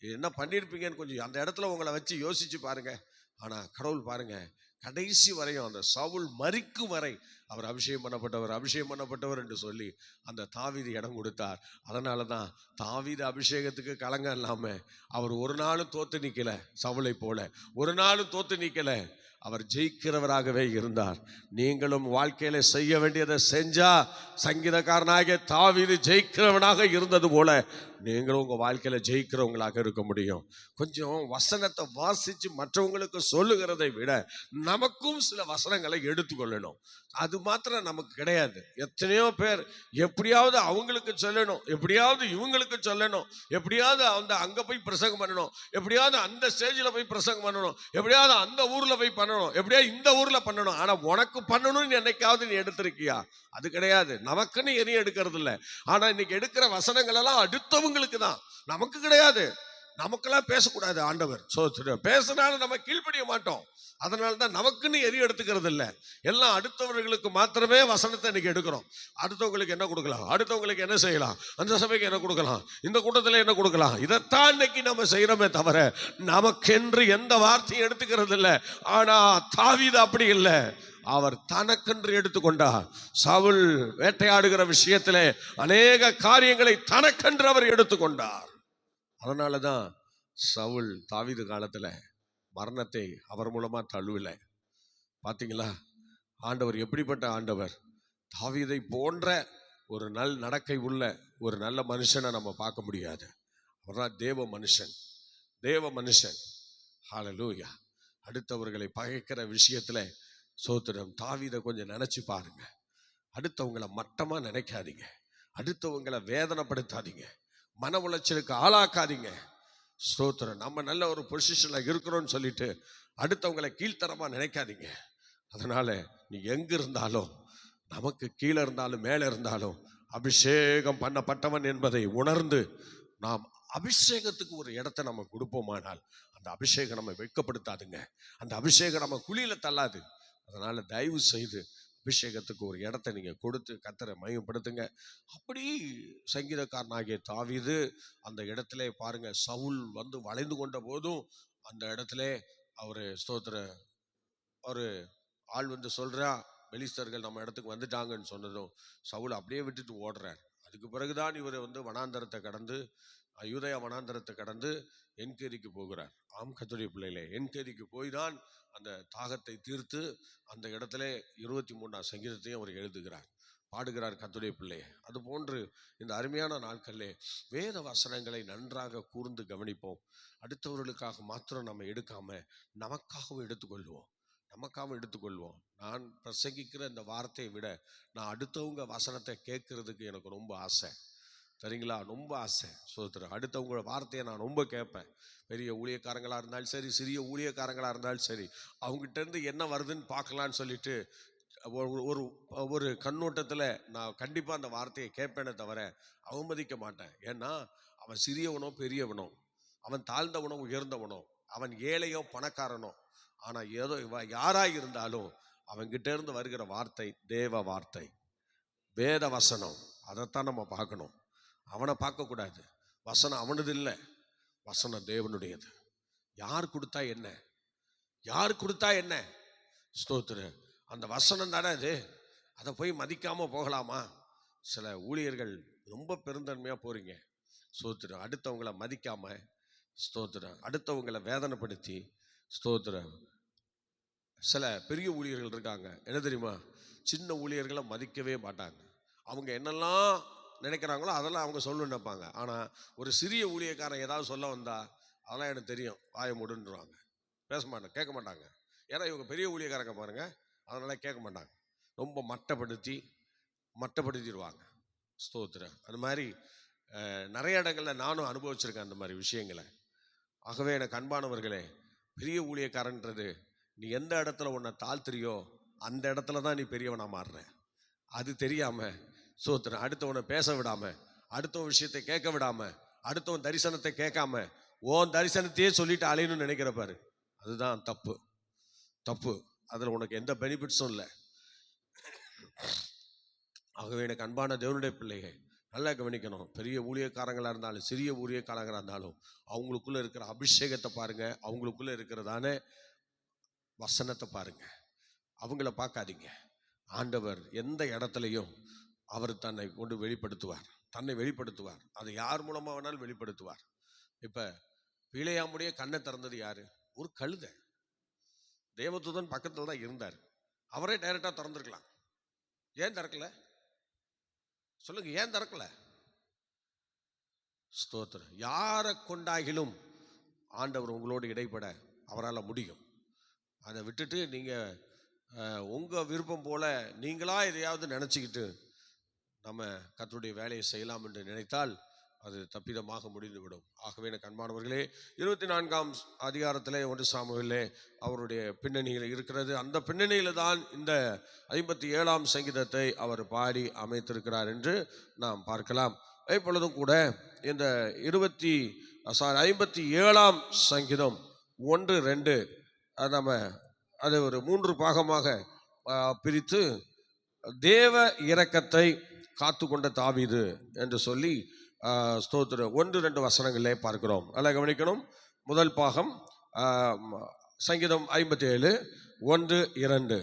என்ன பண்ணிருப்பீங்கன்னு கொஞ்சம் அந்த இடத்துல உங்களை வச்சு யோசிச்சு பாருங்க. ஆனா கடவுள் பாருங்க, கடைசி வரையும் அந்த சவுல் மரிக்கும் வரை அவர் அபிஷேகம் பண்ணப்பட்டவர், அபிஷேகம் பண்ணப்பட்டவர் என்று சொல்லி அந்த தாவீது இடம் கொடுத்தார். அதனால தான் தாவீது அபிஷேகத்துக்கு கலங்கம் இல்லாம அவர் ஒரு நாளும் தோத்து நிக்கல. சவுலை போல ஒரு நாளும் தோத்து நிக்கல. அவர் ஜெயிக்கிறவராகவே இருந்தார். நீங்களும் வாழ்க்கையில செய்ய வேண்டியதை செஞ்சா சங்கீதக்காரனாகிய தாவீது ஜெயிக்கிறவனாக இருந்தது போல நீங்களும் உங்க வாழ்க்கையில ஜெயிக்கிறவங்களாக இருக்க முடியும். கொஞ்சம் வசனத்தை வாசிச்சு மற்றவங்களுக்கு சொல்லுகிறதை விட நமக்கும் சில வசனங்களை எடுத்துக்கொள்ளணும். அது மாத்திரம் நமக்கு கிடையாது. எத்தனையோ பேர் எப்படியாவது அவங்களுக்கு சொல்லணும், எப்படியாவது இவங்களுக்கு சொல்லணும், எப்படியாவது அங்க போய் பிரசங்கம் பண்ணணும், எப்படியாவது அந்த ஸ்டேஜில் போய் பிரசங்கம் பண்ணணும், எப்படியாவது அந்த ஊர்ல போய் பண்ணணும், எப்படியாவது இந்த ஊர்ல பண்ணணும். ஆனா உனக்கு பண்ணணும்னு என்னைக்காவது நீ எடுத்திருக்கியா? அது கிடையாது. நமக்குன்னு எதையும் எடுக்கிறது இல்லை. ஆனா இன்னைக்கு எடுக்கிற வசனங்கள் எல்லாம் அடுத்தவங்களுக்கு தான், நமக்கு கிடையாது. நமக்கெல்லாம் பேசக்கூடாது ஆண்டவர். பேசினாலும் நம்ம கீழ்ப்படிய மாட்டோம். அதனால்தான் நமக்குன்னு எரி எடுத்துக்கிறது இல்லை. எல்லாம் அடுத்தவர்களுக்கு மாத்திரமே வசனத்தை இன்னைக்கு எடுக்கிறோம். அடுத்தவங்களுக்கு என்ன கொடுக்கலாம், அடுத்தவங்களுக்கு என்ன செய்யலாம், அந்த சபைக்கு என்ன கொடுக்கலாம், இந்த கூட்டத்தில் என்ன கொடுக்கலாம், இதைத்தான் இன்னைக்கு நம்ம செய்யறோமே தவிர நமக்கென்று எந்த வார்த்தையும் எடுத்துக்கிறது இல்லை. ஆனா தாவீது அப்படி இல்லை. அவர் தனக்கென்று எடுத்துக்கொண்டார். சவுல் வேட்டையாடுகிற விஷயத்திலே அநேக காரியங்களை தனக்கென்று அவர் எடுத்துக்கொண்டார். அதனாலதான் சவுல் தாவீது காலத்துல மரணத்தை அவர் மூலமா தழுவல. பாத்தீங்களா? ஆண்டவர் எப்படிப்பட்ட ஆண்டவர்! தாவீதை போன்ற ஒரு நடக்கை உள்ள ஒரு நல்ல மனுஷனை நம்ம பார்க்க முடியாது. அவர்தான் தேவ மனுஷன், தேவ மனுஷன். ஹல்லேலூயா. அடுத்தவர்களை பகைக்கிற விஷயத்துல சோத்திரம் தாவீதை கொஞ்சம் நினைச்சு பாருங்க. அடுத்தவங்களை மட்டமா நினைக்காதீங்க, அடுத்தவங்களை வேதனைப்படுத்தாதீங்க, மன உளைச்சலுக்கு ஆளாக்காதீங்க. ஸ்தோத்திரம். நம்ம நல்ல ஒரு பொசிஷன்ல இருக்கிறோம்னு சொல்லிட்டு அடுத்தவங்களை கீழ்த்தரமா நினைக்காதீங்க. அதனால நீ எங்க இருந்தாலும், நமக்கு கீழே இருந்தாலும் மேலே இருந்தாலும் அபிஷேகம் பண்ணப்பட்டவன் என்பதை உணர்ந்து நாம் அபிஷேகத்துக்கு ஒரு இடத்தை நம்ம கொடுப்போமானால் அந்த அபிஷேகம் நம்ம வெட்கப்படுத்தாதுங்க, அந்த அபிஷேகம் நம்ம குழியில தள்ளாது. அதனால தயவு செய்து அபிஷேகத்துக்கு ஒரு இடத்தை நீங்க கொடுத்து கர்த்தரை மகிமைப்படுத்துங்க. அப்படி சங்கீதக்காரனாகிய தாவீது அந்த இடத்துல பாருங்க, சவுல் வந்து வளைந்து கொண்ட போதும் அந்த இடத்துல அவரு ஸ்தோத்திர ஒரு ஆள் வந்து சொல்றா, பெலிஸ்தர்கள் நம்ம இடத்துக்கு வந்துட்டாங்கன்னு சொன்னதும் சவுல் அப்படியே விட்டுட்டு ஓடுறார். அதுக்கு பிறகுதான் இவர் வந்து வனாந்தரத்தை கடந்து, யூதயா வனாந்தரத்தை கடந்து என்கேரிக்கு போகிறார். ஆம் கர்த்தருடைய பிள்ளைகளே, என்கேரிக்கு போய் தான் அந்த தாகத்தை தீர்த்து அந்த இடத்துல 23ஆம் சங்கீதத்தையும் அவர் எழுதுகிறார். பாடுகிறார் கர்த்தருடைய பிள்ளை. அது போன்று இந்த அருமையான நாட்களிலே வேத வசனங்களை நன்றாக கூர்ந்து கவனிப்போம். அடுத்தவர்களுக்காக மாத்திரம் நம்ம எடுக்காம நமக்காகவும் எடுத்துக்கொள்வோம். நான் பிரசங்கிக்கிற இந்த வார்த்தையை விட நான் அடுத்தவங்க வசனத்தை கேட்கறதுக்கு எனக்கு ரொம்ப ஆசை. சரிங்களா? ரொம்ப ஆசை. சோதரர், அடுத்தவங்களோட வார்த்தையை நான் ரொம்ப கேட்பேன். பெரிய ஊழியக்காரங்களாக இருந்தாலும் சரி, சிறிய ஊழியக்காரங்களாக இருந்தாலும் சரி, அவங்ககிட்ட இருந்து என்ன வருதுன்னு பார்க்கலான்னு சொல்லிட்டு ஒரு ஒரு கண்ணோட்டத்தில் நான் கண்டிப்பாக அந்த வார்த்தையை கேட்பேனே தவிர அவமதிக்க மாட்டேன். ஏன்னா அவன் சிறியவனோ பெரியவனோ, அவன் தாழ்ந்தவனோ உயர்ந்தவனோ, அவன் ஏழையோ பணக்காரனோ, ஆனால் ஏதோ யாராக இருந்தாலும் அவன்கிட்ட இருந்து வருகிற வார்த்தை தேவ வார்த்தை, வேத வசனம். அதைத்தான் நம்ம பார்க்கணும். அவனை பார்க்கக்கூடாது. வசனம் அவனது இல்லை, வசனம் தேவனுடையது. யார் கொடுத்தா என்ன? ஸ்தோத்திரம். அந்த வசனம் தானே அது. அதை போய் மதிக்காம போகலாமா? சில ஊழியர்கள் ரொம்ப பெருந்தன்மையா போறீங்க. ஸ்தோத்திரம். அடுத்தவங்களை மதிக்காம, ஸ்தோத்திரம், அடுத்தவங்களை வேதனைப்படுத்தி, ஸ்தோத்திரம். சில பெரிய ஊழியர்கள் இருக்காங்க, என்ன தெரியுமா? சின்ன ஊழியர்களை மதிக்கவே மாட்டாங்க. அவங்க என்னெல்லாம் நினைக்கிறாங்களோ அதெல்லாம் அவங்க சொல்ல நினைப்பாங்க. ஆனால் ஒரு சிறிய ஊழியக்காரன் ஏதாவது சொல்ல வந்தா அதெல்லாம் எனக்கு தெரியும், வாயை முடுன்றுவாங்க, பேச மாட்டாங்க, கேட்க மாட்டாங்க. ஏன்னா இவங்க பெரிய ஊழியக்காரங்க பாருங்க, அதனால கேட்க மாட்டாங்க. ரொம்ப மட்டப்படுத்திடுவாங்க. ஸ்தோத்திரம். அந்த மாதிரி நிறைய இடங்களில் நானும் அனுபவிச்சிருக்கேன் அந்த மாதிரி விஷயங்களை. ஆகவே எனக்கு அன்பானவர்களே, பெரிய ஊழியக்காரன்றது நீ எந்த இடத்துல உன்னை தாழ்த்துறியோ அந்த இடத்துல தான் நீ பெரியவனா மாறுற. அது தெரியாம, ஸ்தோத்திரம், அடுத்தவனை பேச விடாம, அடுத்தவன் விஷயத்தை கேட்க விடாம, அடுத்தவன் தரிசனத்தை கேட்காம உன் தரிசனத்தையே சொல்லிட்டு அலையணும்னு நினைக்கிற பாரு, அதுதான் தப்பு. அதில் உனக்கு எந்த பெனிஃபிட்ஸும் இல்லை. ஆகவே எனக்கு அன்பான தேவனுடைய பிள்ளைகள் நல்லா கவனிக்கணும். பெரிய ஊழியக்காரங்களாக இருந்தாலும் சிறிய ஊழியக்காரங்களாக இருந்தாலும் அவங்களுக்குள்ள இருக்கிற அபிஷேகத்தை பாருங்க, அவங்களுக்குள்ள இருக்கிறதான வசனத்தை பாருங்க. அவங்கள பார்க்காதீங்க. ஆண்டவர் எந்த இடத்துலையும் அவர் தன்னை வெளிப்படுத்துவார். அதை யார் மூலமாக வேணாலும் வெளிப்படுத்துவார். இப்போ பிலேயாமுடைய கண்ணை திறந்தது யாரு? ஒரு கழுதை. தேவதூதன் பக்கத்தில் தான் இருந்தார். அவரே டைரக்டாக திறந்துருக்கலாம். ஏன் திறக்கல சொல்லுங்க? ஏன் திறக்கல? ஸ்தோத்திரம். யாரை கொண்டாகிலும் ஆண்டவர் உங்களோடு இடைப்பட அவரால் முடியும். அதை விட்டுட்டு நீங்கள் உங்கள் விருப்பம் போல நீங்களா எதையாவது நினச்சிக்கிட்டு நம்ம கர்த்தருடைய வேலையை செய்யலாம் என்று நினைத்தால் அது தப்பிதமாக முடிந்துவிடும். ஆகவே எனக்கு அன்பானவர்களே, 24ஆம் அதிகாரத்திலே 1 சாமுவேலிலே அவருடைய பின்னணியில் இருக்கிறது. அந்த பின்னணியில் தான் இந்த 57ஆம் சங்கீதத்தை அவர் பாடி அமைத்திருக்கிறார் என்று நாம் பார்க்கலாம். இப்பொழுதும் கூட இந்த 57ஆம் சங்கீதம் 1, 2 நம்ம அதை ஒரு 3 பாகமாக பிரித்து தேவ இரக்கத்தை காத்து கொண்ட தாவீது என்று சொல்லி ஸ்தோத்திரம் 1, 2 வசனங்களே பார்க்கிறோம். நல்லா கவனிக்கணும். முதல் பாகம் சங்கீதம் 57 1, 2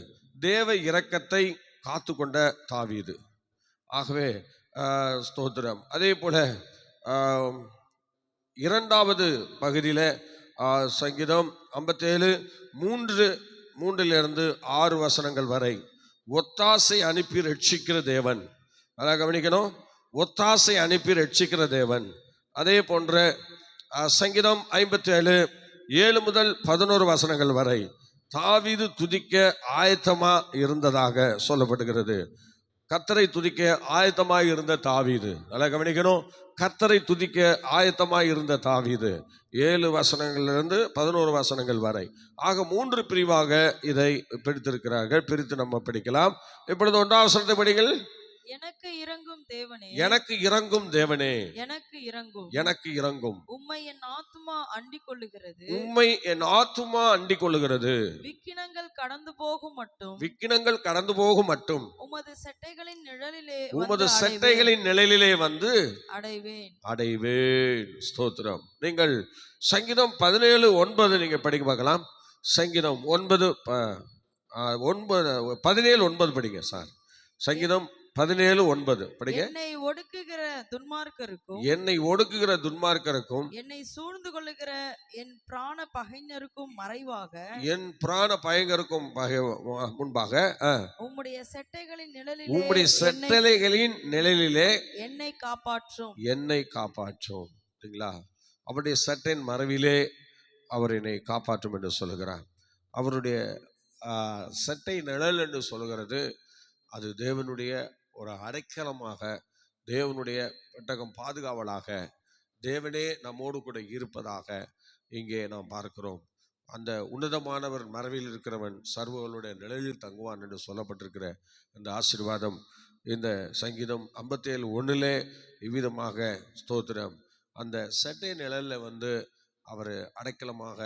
தேவ இரக்கத்தை காத்து கொண்ட தாவீது. ஆகவே ஸ்தோத்திரம். அதே போல இரண்டாவது பகுதியில் சங்கீதம் 57 3 6 வசனங்கள் வரை ஒத்தாசை அனுப்பி ரட்சிக்கிற தேவன். நல்லா கவனிக்கணும். ஒத்தாசை அனுப்பி ரட்சிக்கிற தேவன். அதே போன்ற சங்கீதம் 57 7 முதல் 11 வசனங்கள் வரை தாவீது துதிக்க ஆயத்தமா இருந்ததாக சொல்லப்படுகிறது. கர்த்தரை துதிக்க ஆயத்தமாய் இருந்த தாவீது. நல்லா கவனிக்கணும். கர்த்தரை துதிக்க ஆயத்தமாய் இருந்த தாவீது 7 வசனங்களிலிருந்து 11 வசனங்கள் வரை. ஆக 3 பிரிவாக இதை பிரித்திருக்கிறார்கள். பிரித்து நம்ம படிக்கலாம். இப்பொழுது 1ஆம் வசனத்தை படிங்கள். எனக்கு இறங்கும் தேவனே, எனக்கு இறங்கும் தேவனே, எனக்கு இறங்கும். உம்மை என் ஆத்துமா அண்டிக் கொள்ளுகிறது. விக்கினங்கள் கடந்து போகும் மட்டும் உமது செட்டைகளின் நிழலிலே வந்து அடைவேன். ஸ்தோத்திரம். நீங்கள் சங்கீதம் 17:9 நீங்க படிக்க பார்க்கலாம். சங்கீதம் 17:9 படிங்க சார். சங்கீதம் 17:9 படிங்க. என்னை ஒடுக்குகிற துன்மார்க்கருக்கும் என்னை ஒடுக்குகிற துன்மார்க்கருக்கும் என்னை சூழ்ந்து கொள்ளுகிற என் பிராண பகைஞருக்கும் மறைவாக என் பிராண பயங்கருக்கும் முன்பாக உம்முடைய செட்டைகளின் உம்முடைய செட்டலைகளின் நிழலிலே என்னை காப்பாற்றும். என்னை காப்பாற்றும். சரிங்களா? அவருடைய சட்டையின் மறைவிலே அவர் என்னை காப்பாற்றும் என்று சொல்லுகிறார். அவருடைய சட்டை நிழல் என்று சொல்லுகிறது அது தேவனுடைய ஒரு அடைக்கலமாக, தேவனுடைய பெட்டகம் பாதுகாவலாக, தேவனே நம்மோடு கூட இருப்பதாக இங்கே நாம் பார்க்கிறோம். அந்த உன்னதமானவர் மறைவில் இருக்கிறவன் சர்வர்களுடைய நிழலில் தங்குவான் என்று சொல்லப்பட்டிருக்கிற இந்த ஆசீர்வாதம் இந்த சங்கீதம் 57:1 இவ்விதமாக ஸ்தோத்திரம். அந்த சட்டை நிழலில் அவர் அடைக்கலமாக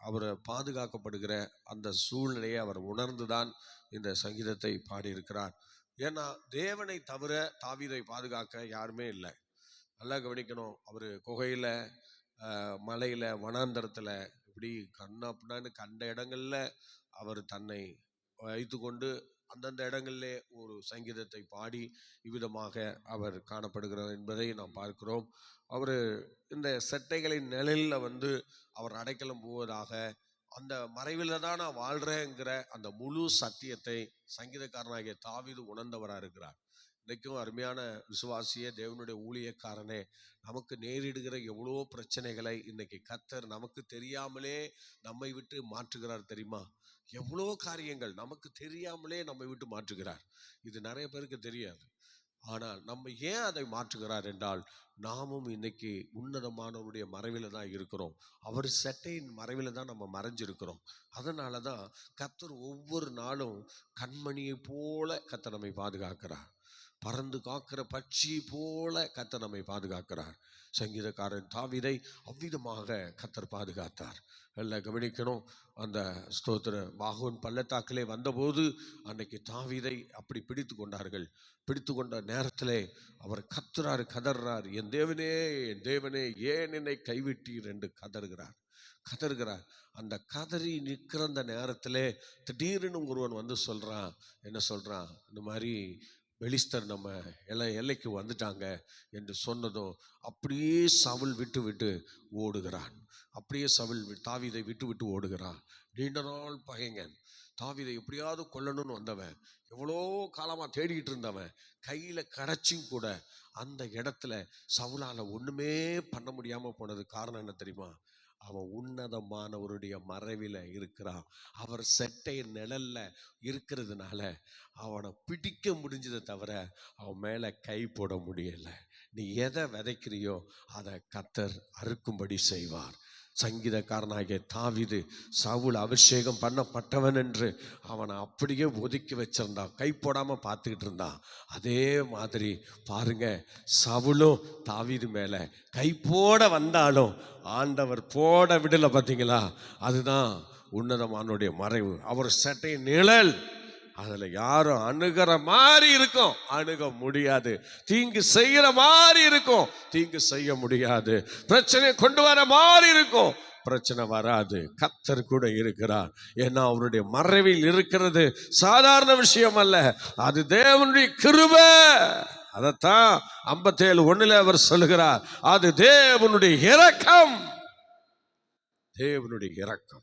அவர் பாதுகாக்கப்படுகிற அந்த சூழ்நிலையை அவர் உணர்ந்துதான் இந்த சங்கீதத்தை பாடியிருக்கிறார். ஏன்னா தேவனை தவிர தாவீதை பாதுகாக்க யாருமே இல்லை. நல்லா கவனிக்கணும். அவர் குகையில், மலையில், வனாந்தரத்தில் இப்படி கண்ணாப்புனான்னு கண்ட இடங்கள்ல அவர் தன்னை வைத்து கொண்டு அந்தந்த இடங்களிலே ஒரு சங்கீதத்தை பாடி இவ்விதமாக அவர் காணப்படுகிறார் என்பதை நாம் பார்க்கிறோம். அவர் இந்த செட்டைகளின் நிழலில் அவர் அடைக்கலம் போவதாக, அந்த மறைவில் தான் நான் வாழ்றேங்கிற அந்த முழு சத்தியத்தை சங்கீதக்காரனாகிய தாவீது உணர்ந்தவராக இருக்கிறார். இன்றைக்கும் அருமையான விசுவாசியே, தேவனுடைய ஊழியக்காரனே, நமக்கு நேரிடுகிற எவ்வளோ பிரச்சனைகளை இன்னைக்கு கர்த்தர் நமக்கு தெரியாமலே நம்மை விட்டு மாற்றுகிறார். தெரியுமா? எவ்வளோ காரியங்கள் நமக்கு தெரியாமலே நம்மை விட்டு மாற்றுகிறார். இது நிறைய பேருக்கு தெரியாது. ஆனால் நம்ம ஏன் அதை மாற்றுகிறார் என்றால், நாமும் இன்னைக்கு உன்னதமானவருடைய மறைவில் தான் இருக்கிறோம். அவர் சட்டையின் மறைவில் தான் நம்ம மறைஞ்சிருக்கிறோம். அதனால தான் கர்த்தர் ஒவ்வொரு நாளும் கண்மணியை போல கர்த்தர் நம்மை பாதுகாக்கிறார். பறந்து காக்கிற பட்சி போல கர்த்தர் நம்மை பாதுகாக்கிறார். சங்கீதக்காரன் தாவீதை அவ்விதமாக கர்த்தர் பாதுகாத்தார். எல்லாம் கவனிக்கணும். அந்த ஸ்தோத்திர பாகோன் பள்ளத்தாக்கிலே வந்தபோது அன்னைக்கு தாவீதை அப்படி பிடித்து கொண்டார்கள். பிடித்து கொண்ட நேரத்திலே அவர் கத்துறாரு, கதறார், என் தேவனே, என் தேவனே, ஏன் என்னை கைவிட்டீர் என்று கதறுகிறார். அந்த கதறி நிற்கிற அந்த நேரத்திலே திடீர்னு ஒருவன் சொல்றான். என்ன சொல்றான்? இந்த மாதிரி பெலிஸ்தர் நம்ம எல்லைக்கு வந்துட்டாங்க என்று சொன்னதும் அப்படியே சவுல் விட்டு ஓடுகிறான். அப்படியே சவுல் தாவீதை விட்டு ஓடுகிறான். நீண்ட நாள் பகைஞன், தாவீதை எப்படியாவது கொல்லணும்னு வந்தவன், எவ்வளோ காலமாக தேடிக்கிட்டு இருந்தவன், கையில் கிடச்சும் கூட அந்த இடத்துல சவுலால் ஒன்றுமே பண்ண முடியாமல் போனது காரணம் என்ன தெரியுமா? அவன் உன்னதமானவருடைய மறைவில் இருக்கிறான். அவர் செட்டை நிழல்ல இருக்கிறதுனால அவனை பிடிக்க முடிஞ்சதை தவிர அவன் மேலே கை போட முடியலை. நீ எதை விதைக்கிறியோ அதை கர்த்தர் அறுக்கும்படி செய்வார். சங்கீதக்காரனாகிய தாவீது சவுல் அபிஷேகம் பண்ணப்பட்டவன் என்று அவனை அப்படியே ஒதுக்கி வச்சிருந்தான், கை போடாமல் பார்த்துக்கிட்டு இருந்தான். அதே மாதிரி பாருங்க, சவுலும் தாவீது மேலே கை போட வந்தாலும் ஆண்டவர் போட விடலை. பார்த்தீங்களா? அதுதான் உன்னதமானுடைய மறைவு. அவர் சட்டை நிழல், அதில் யாரும் அணுகிற மாதிரி இருக்கும், அணுக முடியாது. தீங்கு செய்கிற மாதிரி இருக்கும், தீங்கு செய்ய முடியாது. பிரச்சனை கொண்டு வர மாதிரி இருக்கும், பிரச்சனை வராது. கர்த்தர் கூட இருக்கிறார். ஏன்னா அவருடைய மறைவில் இருக்கிறது சாதாரண விஷயம் அல்ல, அது தேவனுடைய கிருபை. அதைத்தான் 57:1 அவர் சொல்லுகிறார், அது தேவனுடைய இரக்கம். தேவனுடைய இரக்கம்.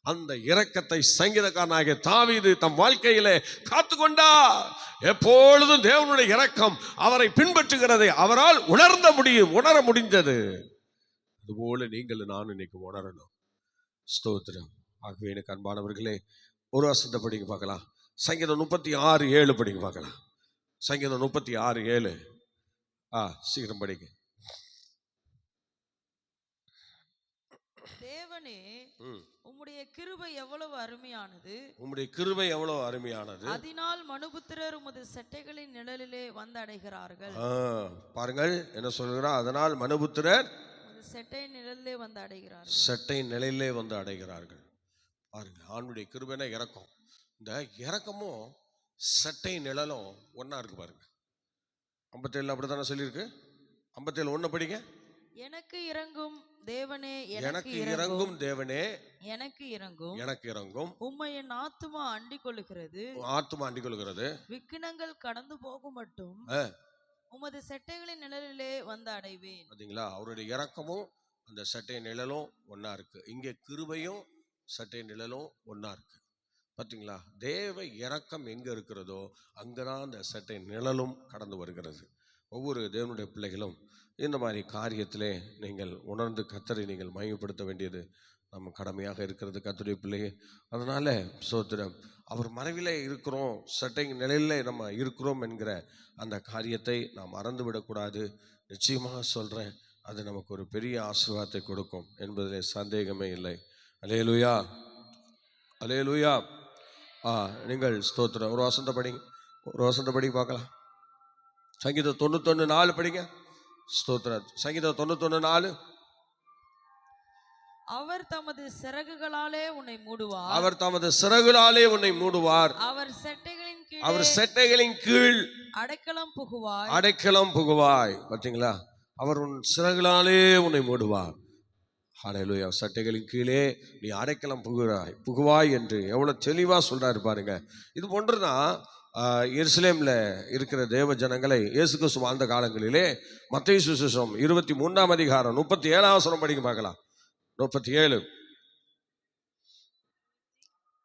அந்த இரக்கத்தை சங்கீதக்காரனாகிய தாவீது தம் வாழ்க்கையிலே காத்து கொண்டார். எப்பொழுதும் தேவனுடைய இரக்கம் அவரை பின்பற்றுகிறதை அவரால் உணர முடிந்தது. அதுபோல நீங்கள் நானும் இன்னைக்கு உணரணும். ஸ்தோத்திரம். ஆகவே எனக்கு அன்பானவர்களே, ஒரு வசனத்தை படிங்க பார்க்கலாம். சங்கீதம் 36:7 படிங்க பார்க்கலாம். சங்கீதம் 36:7. சீக்கிரம் படிங்க. தேவனே, உம்முடைய கிருபை எவ்வளவு அருமையானது, உம்முடைய கிருபை எவ்வளவு அருமையானது, அதனால் மனுபுத்திரர் உமது செட்டைகளின் நிழலிலே வந்து அடைகிறார்கள். பாருங்கள் என்ன சொல்கிறார்? அதனால் மனுபுத்திரர் செட்டை நிழலிலே வந்து அடைகிறார்கள். செட்டை நிழலிலே வந்து அடைகிறார்கள். பாருங்க, ஆண்டுடைய கிருபைனா இரக்கம். இந்த இரக்கமும் செட்டை நிழலும் ஒன்னா இருக்கு. பாருங்க, 57 அப்படித்தானே சொல்லியிருக்கு. 57:1 படிங்க. எனக்கு இறங்கும் தேவனே, எனக்கு இறங்கும் தேவனே, எனக்கு இறங்கும். எனக்கு இறங்கும். உம்மை என் ஆத்துமா அண்டிக் கொள்ளுகிறது. ஆத்துமா அண்டிக் கொள்கிறது. விக்கினங்கள் கடந்து போகும் மட்டும் உமது செட்டைகளின் நிழலிலே வந்து அடைவேன். பாத்தீங்களா, அவருடைய இறக்கமும் அந்த சட்டை நிழலும் ஒன்னா இருக்கு. இங்கே கிருபையும் சட்டை நிழலும் ஒன்னா இருக்கு. பாத்தீங்களா, தேவ இறக்கம் எங்க இருக்கிறதோ அங்கதான் அந்த சட்டை நிழலும் கடந்து வருகிறது. ஒவ்வொரு தேவனுடைய பிள்ளைகளும் இந்த மாதிரி காரியத்திலே நீங்கள் உணர்ந்து கர்த்தரை நீங்கள் மகிமைப்படுத்த வேண்டியது நம்ம கடமையாக இருக்கிறது, கர்த்தருடைய பிள்ளையே. அதனால சோத்திரம், அவர் மறைவிலே இருக்கிறோம், சட்டை நிலையில நம்ம இருக்கிறோம் என்கிற அந்த காரியத்தை நாம் மறந்து விடக்கூடாது. நிச்சயமாக சொல்றேன், அது நமக்கு ஒரு பெரிய ஆசீர்வாதத்தை கொடுக்கும் என்பதில் சந்தேகமே இல்லை. அல்லேலூயா, அல்லேலூயா. நீங்கள் ஸ்தோத்திரம். ஒரு வசந்த படிங்க, ஒரு வசந்த படி பார்க்கலாம். சங்கீதம் 91:4 படிங்க. ஸ்தோத்திரம். சங்கீதம் 91:4. அவர் தமது சிறகுகளாலே உன்னை மூடுவார். அவர் தமது சிறகுகளாலே உன்னை மூடுவார். அவர் செட்டைகளின் கீழ் அடைக்கலம் புகுவாய். அடைக்கலம் புகுவாய். பார்த்தீங்களா, அவர் உன் சிறகுகளாலே உன்னை மூடுவார். ஹல்லேலூயா. சட்டைகளின் கீழே நீ அடைக்கலம் புகுவாய் என்று எவ்வளவு தெளிவா சொல்றாரு பாருங்க. இது போன்றுதான் எருசலேம்ல இருக்கிற தேவ ஜனங்களை இயேசு கிறிஸ்து வாழ்ந்த காலங்களிலே மத்தேயு சுவிசேஷம் 23 37 படிங்க பார்க்கலாம். 37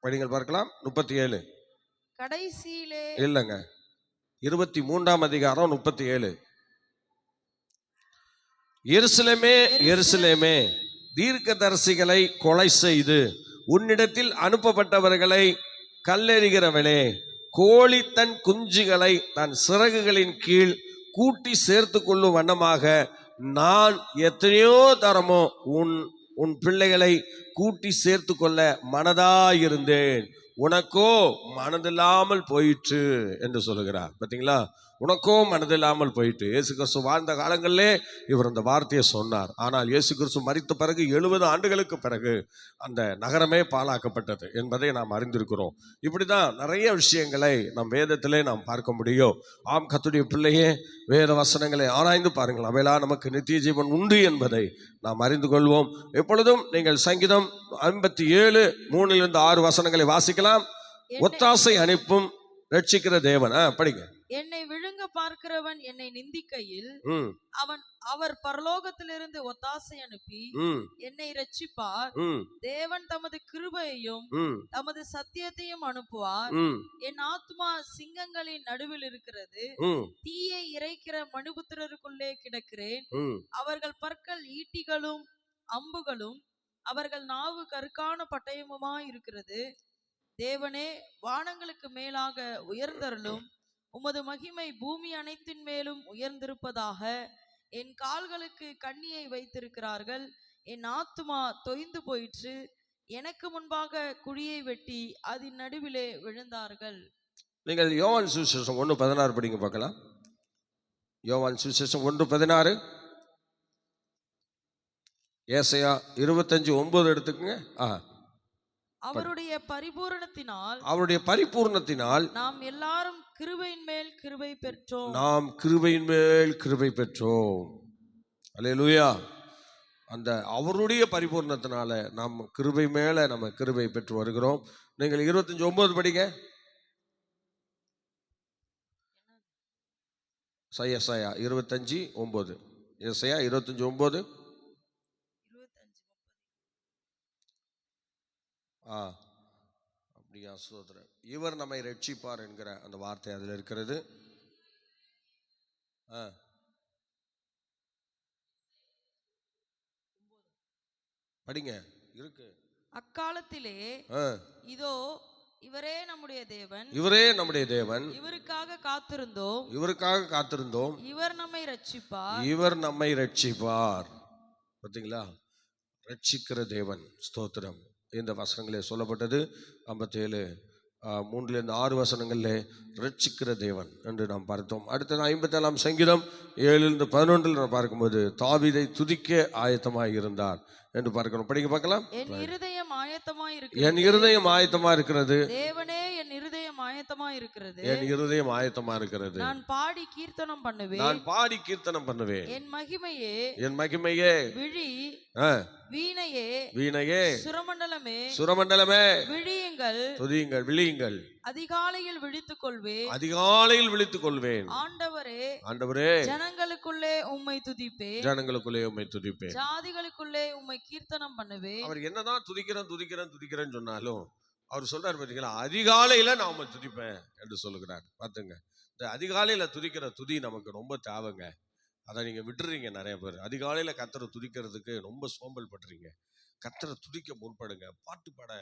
படிங்கள் பார்க்கலாம். 37 கடைசியிலே இல்லைங்க, 23 37. எருசலேமே, எருசலேமே, தீர்க்கதரிசிகளை கொலை செய்து உன்னிடத்தில் அனுப்பப்பட்டவர்களை கல்லெறிகிறவளே, கோழி தன் குஞ்சுகளை தன் சிறகுகளின் கீழ் கூட்டி சேர்த்து கொள்ளும் வண்ணமாக நான் எத்தனையோ தரமோ உன் பிள்ளைகளை கூட்டி சேர்த்து கொள்ள மனதாயிருந்தேன், உனக்கோ மனதில்லாமல் போயிற்று என்று சொல்லுகிறார். பார்த்தீங்களா, உனக்கோ மனதில்லாமல் போயிட்டு. இயேசு கிறிஸ்து வாழ்ந்த காலங்களிலே இவர் அந்த வார்த்தையை சொன்னார். ஆனால் இயேசு கிறிஸ்து மரித்த பிறகு 70 ஆண்டுகளுக்கு பிறகு அந்த நகரமே பாழாக்கப்பட்டது என்பதை நாம் அறிந்திருக்கிறோம். இப்படிதான் நிறைய விஷயங்களை நம் வேதத்திலே நாம் பார்க்க முடியும். ஆம், கர்த்தருடைய பிள்ளையே, வேத வசனங்களை ஆராய்ந்து பாருங்கள். அவையெல்லாம் நமக்கு நித்திய ஜீவன் உண்டு என்பதை நாம் அறிந்து கொள்வோம். எப்பொழுதும் நீங்கள் சங்கீதம் 57:3-6 வசனங்களை வாசிக்கலாம். ஒத்தாசை அனுப்பும் ரட்சிக்கிற தேவன். படிங்க. என்னை விழுங்க பார்க்கிறவன் என்னை நிந்திக்கையில் அவர் பரலோகத்திலிருந்து ஒத்தாசை அனுப்பி என்னை ரட்சிப்பார். தேவன் தமது கிருபையையும் தமது சத்தியத்தையும் அனுப்புவார். என் ஆத்மா சிங்கங்களின் நடுவில் இருக்கிறது. தீயை இறைக்கிற மனுபுத்திரருக்குள்ளே கிடக்கிறேன். அவர்கள் பற்கள் ஈட்டிகளும் அம்புகளும், அவர்கள் நாவு கருக்கான பட்டயமுமாய் இருக்கிறது. தேவனே, வானங்களுக்கு மேலாக உயர்ந்தருளும். உமது மகிமை பூமி அனைத்தின் மேலும் உயர்ந்திருப்பதாக. என் கால்களுக்கு கண்ணியை வைத்திருக்கிறார்கள். என் ஆத்துமா தொய்ந்து போயிற்று. எனக்கு முன்பாக குழியை வெட்டி அதன் நடுவிலே விழுந்தார்கள். நீங்கள் யோவான் சுவிசேஷம் 1:16 படிங்க பார்க்கலாம். யோவான் சுவிசேஷம் 1:16. ஏசாயா 25:9 எடுத்துக்கங்க. அவருடைய பரிபூரணத்தினால் நாம் எல்லாரும் கிருபையின் மேல் கிருபை பெற்றோம். நாம் கிருபையின் மேல் கிருபை பெற்றோம். அல்லேலூயா. அந்த அவருடைய பரிபூரணத்தினால நாம் கிருபை மேல நம்ம கிருபை பெற்று வருகிறோம். நீங்கள் 25:9 படிங்க. ஏசாயா 25:9. ஏசாயா 25:9. அப்படியா, சோதரன். இவர் நம்மை ரட்சிப்பார் என்கிற அந்த வார்த்தை அதில் இருக்கிறது. படிங்க. இருக்கு. அக்காலத்திலே இதோ இவரே நம்முடைய தேவன், இவரே நம்முடைய தேவன், இவருக்காக காத்திருந்தோம், இவர் நம்மை ரட்சிப்பார், இவர் நம்மை ரட்சிப்பார். பார்த்தீங்களா, ரட்சிக்கிற தேவன். ஸ்தோத்திரம். இந்த வசனங்களே சொல்லப்பட்டது. 57:3-6 வசனங்களிலே ரட்சிக்கிற தேவன் என்று நாம் பார்த்தோம். அடுத்தது 57 சங்கீதம் 7-11 நாம் பார்க்கும்போது தாவீதை துதிக்க ஆயத்தமாக இருந்தார் என்று பார்க்கிறோம். படிங்க பார்க்கலாம். என் இருதயம் ஆயத்தமாய் என் இருக்கிறது. இருதயம் ஆயத்தமா இருக்கிறது. தேவனே, என் இருதயம் ஆயத்தமாய் இருக்கிறது. என் இருதயம் ஆயத்தமா இருக்கிறது. நான் பாடி கீர்த்தனம் பண்ணுவேன். நான் பாடி கீர்த்தனம் பண்ணுவேன். என் மகிமையே, என் மகிமையே, விழி, ஆ, வீணையே, வீணையே, சுரமண்டலமே, சுரமண்டலமே, விழியுங்கள், துதியுங்கள், விழியுங்கள். அதிகாலையில் விழித்துக் கொள்வேன். அதிகாலையில் விழித்துக் கொள்வேன். ஆண்டவரே, ஆண்டவரே, ஜனங்களுக்குள்ளே உம்மை துதிப்பேன். ஜனங்களுக்குள்ளே உம்மை துதிப்பேன். ஜாதிகளுக்குள்ளே உம்மை கீர்த்தனம் பண்ணுவேன். அவர் என்னதான் துதிக்கிறேன்னு சொன்னாலும் அவர் சொல்றாரு பாத்தீங்களா, அதிகாலையில நான் உம்மை துதிப்பேன் என்று சொல்லுகிறார். பாத்துங்க, இந்த அதிகாலையில துதிக்கிற துதி நமக்கு ரொம்ப தேவைங்க. அதை நீங்க விட்டுறீங்க. நிறைய பேர் அதிகாலையில கர்த்தரை துதிக்கிறதுக்கு ரொம்ப சோம்பல் பண்றீங்க. கர்த்தரை துதிக்க முற்படுங்க. பாட்டு பாட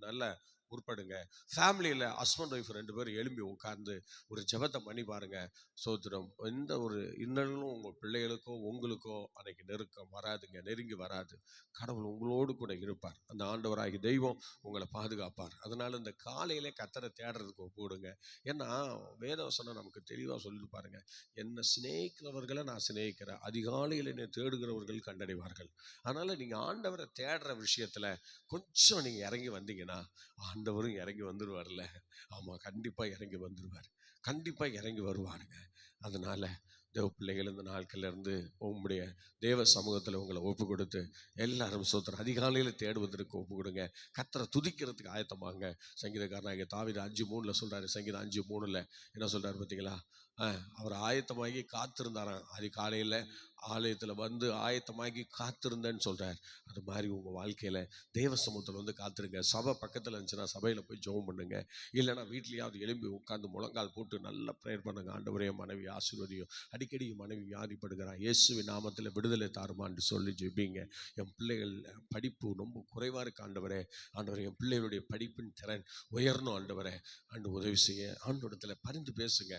நல்ல முற்படுங்க. ஃபேமிலியில் ஹஸ்பண்ட் ஒய்ஃப் 2 பேர் எழும்பி உட்கார்ந்து ஒரு ஜெபத்தை பண்ணி பாருங்க. சோத்திரம். எந்த ஒரு இன்னலும் உங்கள் பிள்ளைகளுக்கோ உங்களுக்கோ அன்னைக்கு நெருக்கம் வராதுங்க, நெருங்கி வராது. கடவுள் உங்களோடு கூட இருப்பார். அந்த ஆண்டவராகி தெய்வம் உங்களை பாதுகாப்பார். அதனால இந்த காலையிலே கர்த்தரை தேடுறதுக்கு ஒப்புடுங்க. ஏன்னா வேதவசனம் நமக்கு தெளிவாக சொல்லி பாருங்க, என்னை சிநேகிக்கிறவர்களை நான் சிநேகிக்கிறேன், அதிகாலையில் என்னை தேடுகிறவர்கள் கண்டடைவார்கள். அதனால நீங்க ஆண்டவரை தேடுற விஷயத்துல கொஞ்சம் நீங்க இறங்கி வந்தீங்கன்னா ஆண்டவரும் இறங்கி வந்துடுவார்ல. ஆமா, கண்டிப்பா இறங்கி வந்துடுவார். கண்டிப்பா இறங்கி வருவாருங்க. அதனால தேவ பிள்ளைகள் இந்த நாட்கள்ல இருந்து உங்களுடைய தேவ சமூகத்துல உங்களை ஒப்பு கொடுத்து எல்லாரும் சோத்திரம் அதிகாலையில தேடுவதற்கு ஒப்பு கொடுங்க. கர்த்தரை துதிக்கிறதுக்கு ஆயத்தமாங்க. சங்கீதக்காரனாகிய தாவீது 5:3 சொல்றாரு. சங்கீதம் 5:3 என்ன சொல்றாரு பார்த்தீங்களா? அவர் ஆயத்தமாகி காத்திருந்தாராம். அதிகாலையில ஆலயத்துல வந்து ஆயத்தமாகி காத்திருந்தேன்னு சொல்றார். அது மாதிரி உங்க வாழ்க்கையில தேவ சமூகத்துல வந்து காத்திருங்க. சபை பக்கத்துல இருந்துச்சுன்னா சபையில போய் ஜெபம் பண்ணுங்க. இல்லைன்னா வீட்லயாவது எழும்பி உட்கார்ந்து முழங்கால் போட்டு நல்ல ப்ரேயர் பண்ணுங்க. ஆண்டவரே, மனைவி ஆசீர்வதியும், அடிக்கடி மனைவி வியாதிப்படுகிறான், இயேசுவின் நாமத்தில் விடுதலை தாருமான்னு சொல்லி ஜெபிங்க. என் பிள்ளைகள் படிப்பு ரொம்ப குறைவா இருக்கு ஆண்டவரே, ஆண்டவரே என் பிள்ளைகளுடைய படிப்பின் திறன் உயரணும் ஆண்டவரே, ஆண்டு உதவி செய்ய ஆண்டவரத்தில் பரிந்து பேசுங்க.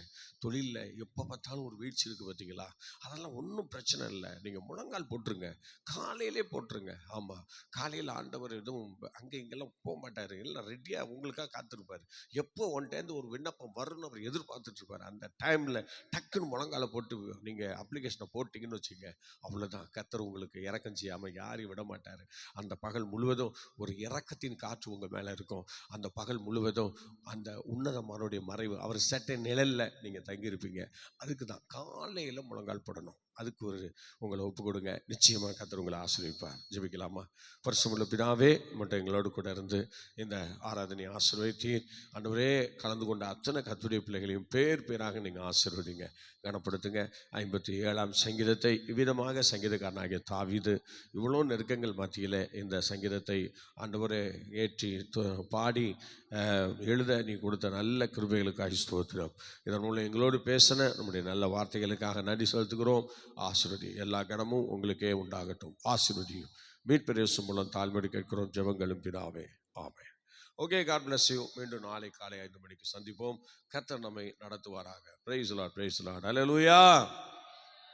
தொழிலில் எப்போ பார்த்தாலும் ஒரு வீழ்ச்சி இருக்குது பார்த்தீங்களா? அதெல்லாம் ஒன்றும் பிரச்சனை இல்லை. நீங்கள் முழங்கால் போட்டுருங்க, காலையிலே போட்டுருங்க. ஆமாம், காலையில் ஆண்டவர் எதுவும் அங்கே இங்கெல்லாம் போக மாட்டார். எல்லாம் ரெடியாக உங்களுக்காக காத்திருப்பார். எப்போ ஒன்டேந்து ஒரு விண்ணப்பம் வரும்னு அவர் எதிர்பார்த்துட்டு இருப்பார். அந்த டைமில் டக்குன்னு முழங்கால போட்டு நீங்கள் அப்ளிகேஷனை போட்டிங்கன்னு வச்சுங்க, அவ்வளோதான். கர்த்தர் உங்களுக்கு இறக்கம் செய்யாமல் யாரையும் விட மாட்டார். அந்த பகல் முழுவதும் ஒரு இறக்கத்தின் காற்று உங்கள் மேலே இருக்கும். அந்த பகல் முழுவதும் அந்த உன்னதமானுடைய மறைவு, அவர் சட்டை நிழலில் நீங்கள் தங்கியிருப்பீங்க. அதுக்கு தான் காலையில் முழங்கால் போடணும். அதுக்கு ஒரு உங்களை ஒப்பு கொடுங்க. நிச்சயமாக கர்த்தர் உங்களை ஆசீர்வதிப்பார். ஜெபிக்கலாமா? பரிசுத்தமுள்ள பிதாவே, மட்டும் எங்களோடு கூட இருந்து இந்த ஆராதனை ஆசீர்வதித்தீர். ஆண்டவரே, கலந்து கொண்ட அத்தனை கர்த்தருடைய பிள்ளைகளையும் பேர் பேராக நீங்கள் ஆசீர்வதிங்க, கனப்படுத்துங்க. 57ஆம் சங்கீதத்தை இவ்விதமாக சங்கீதக்காரனாகிய தாவீது இவ்வளோ நெருக்கங்கள் மத்தியில் இந்த சங்கீதத்தை ஆண்டவரே ஏற்றி பாடி எழுத நீ கொடுத்த நல்ல கிருபைகளுக்காக ஸ்தோத்திரம். இதன் மூலம் எங்களோடு பேசின நம்முடைய நல்ல வார்த்தைகளுக்காக நன்றி செலுத்துகிறோம். ஆசீர்வதி. எல்லா கணமும் உங்களுக்கே உண்டாகட்டும். ஆசீர்வதியும். மீட்பர் இயேசு மூலம் தாழ்மையோடு கேட்கிறோம் ஜெபங்களும் பிதாவே. Amen. Okay, God bless you. மீண்டும் நாளை காலை 5 மணிக்கு சந்திப்போம். கர்த்தர் நம்மை நடத்துவாராக. Praise the Lord, praise the Lord. Hallelujah.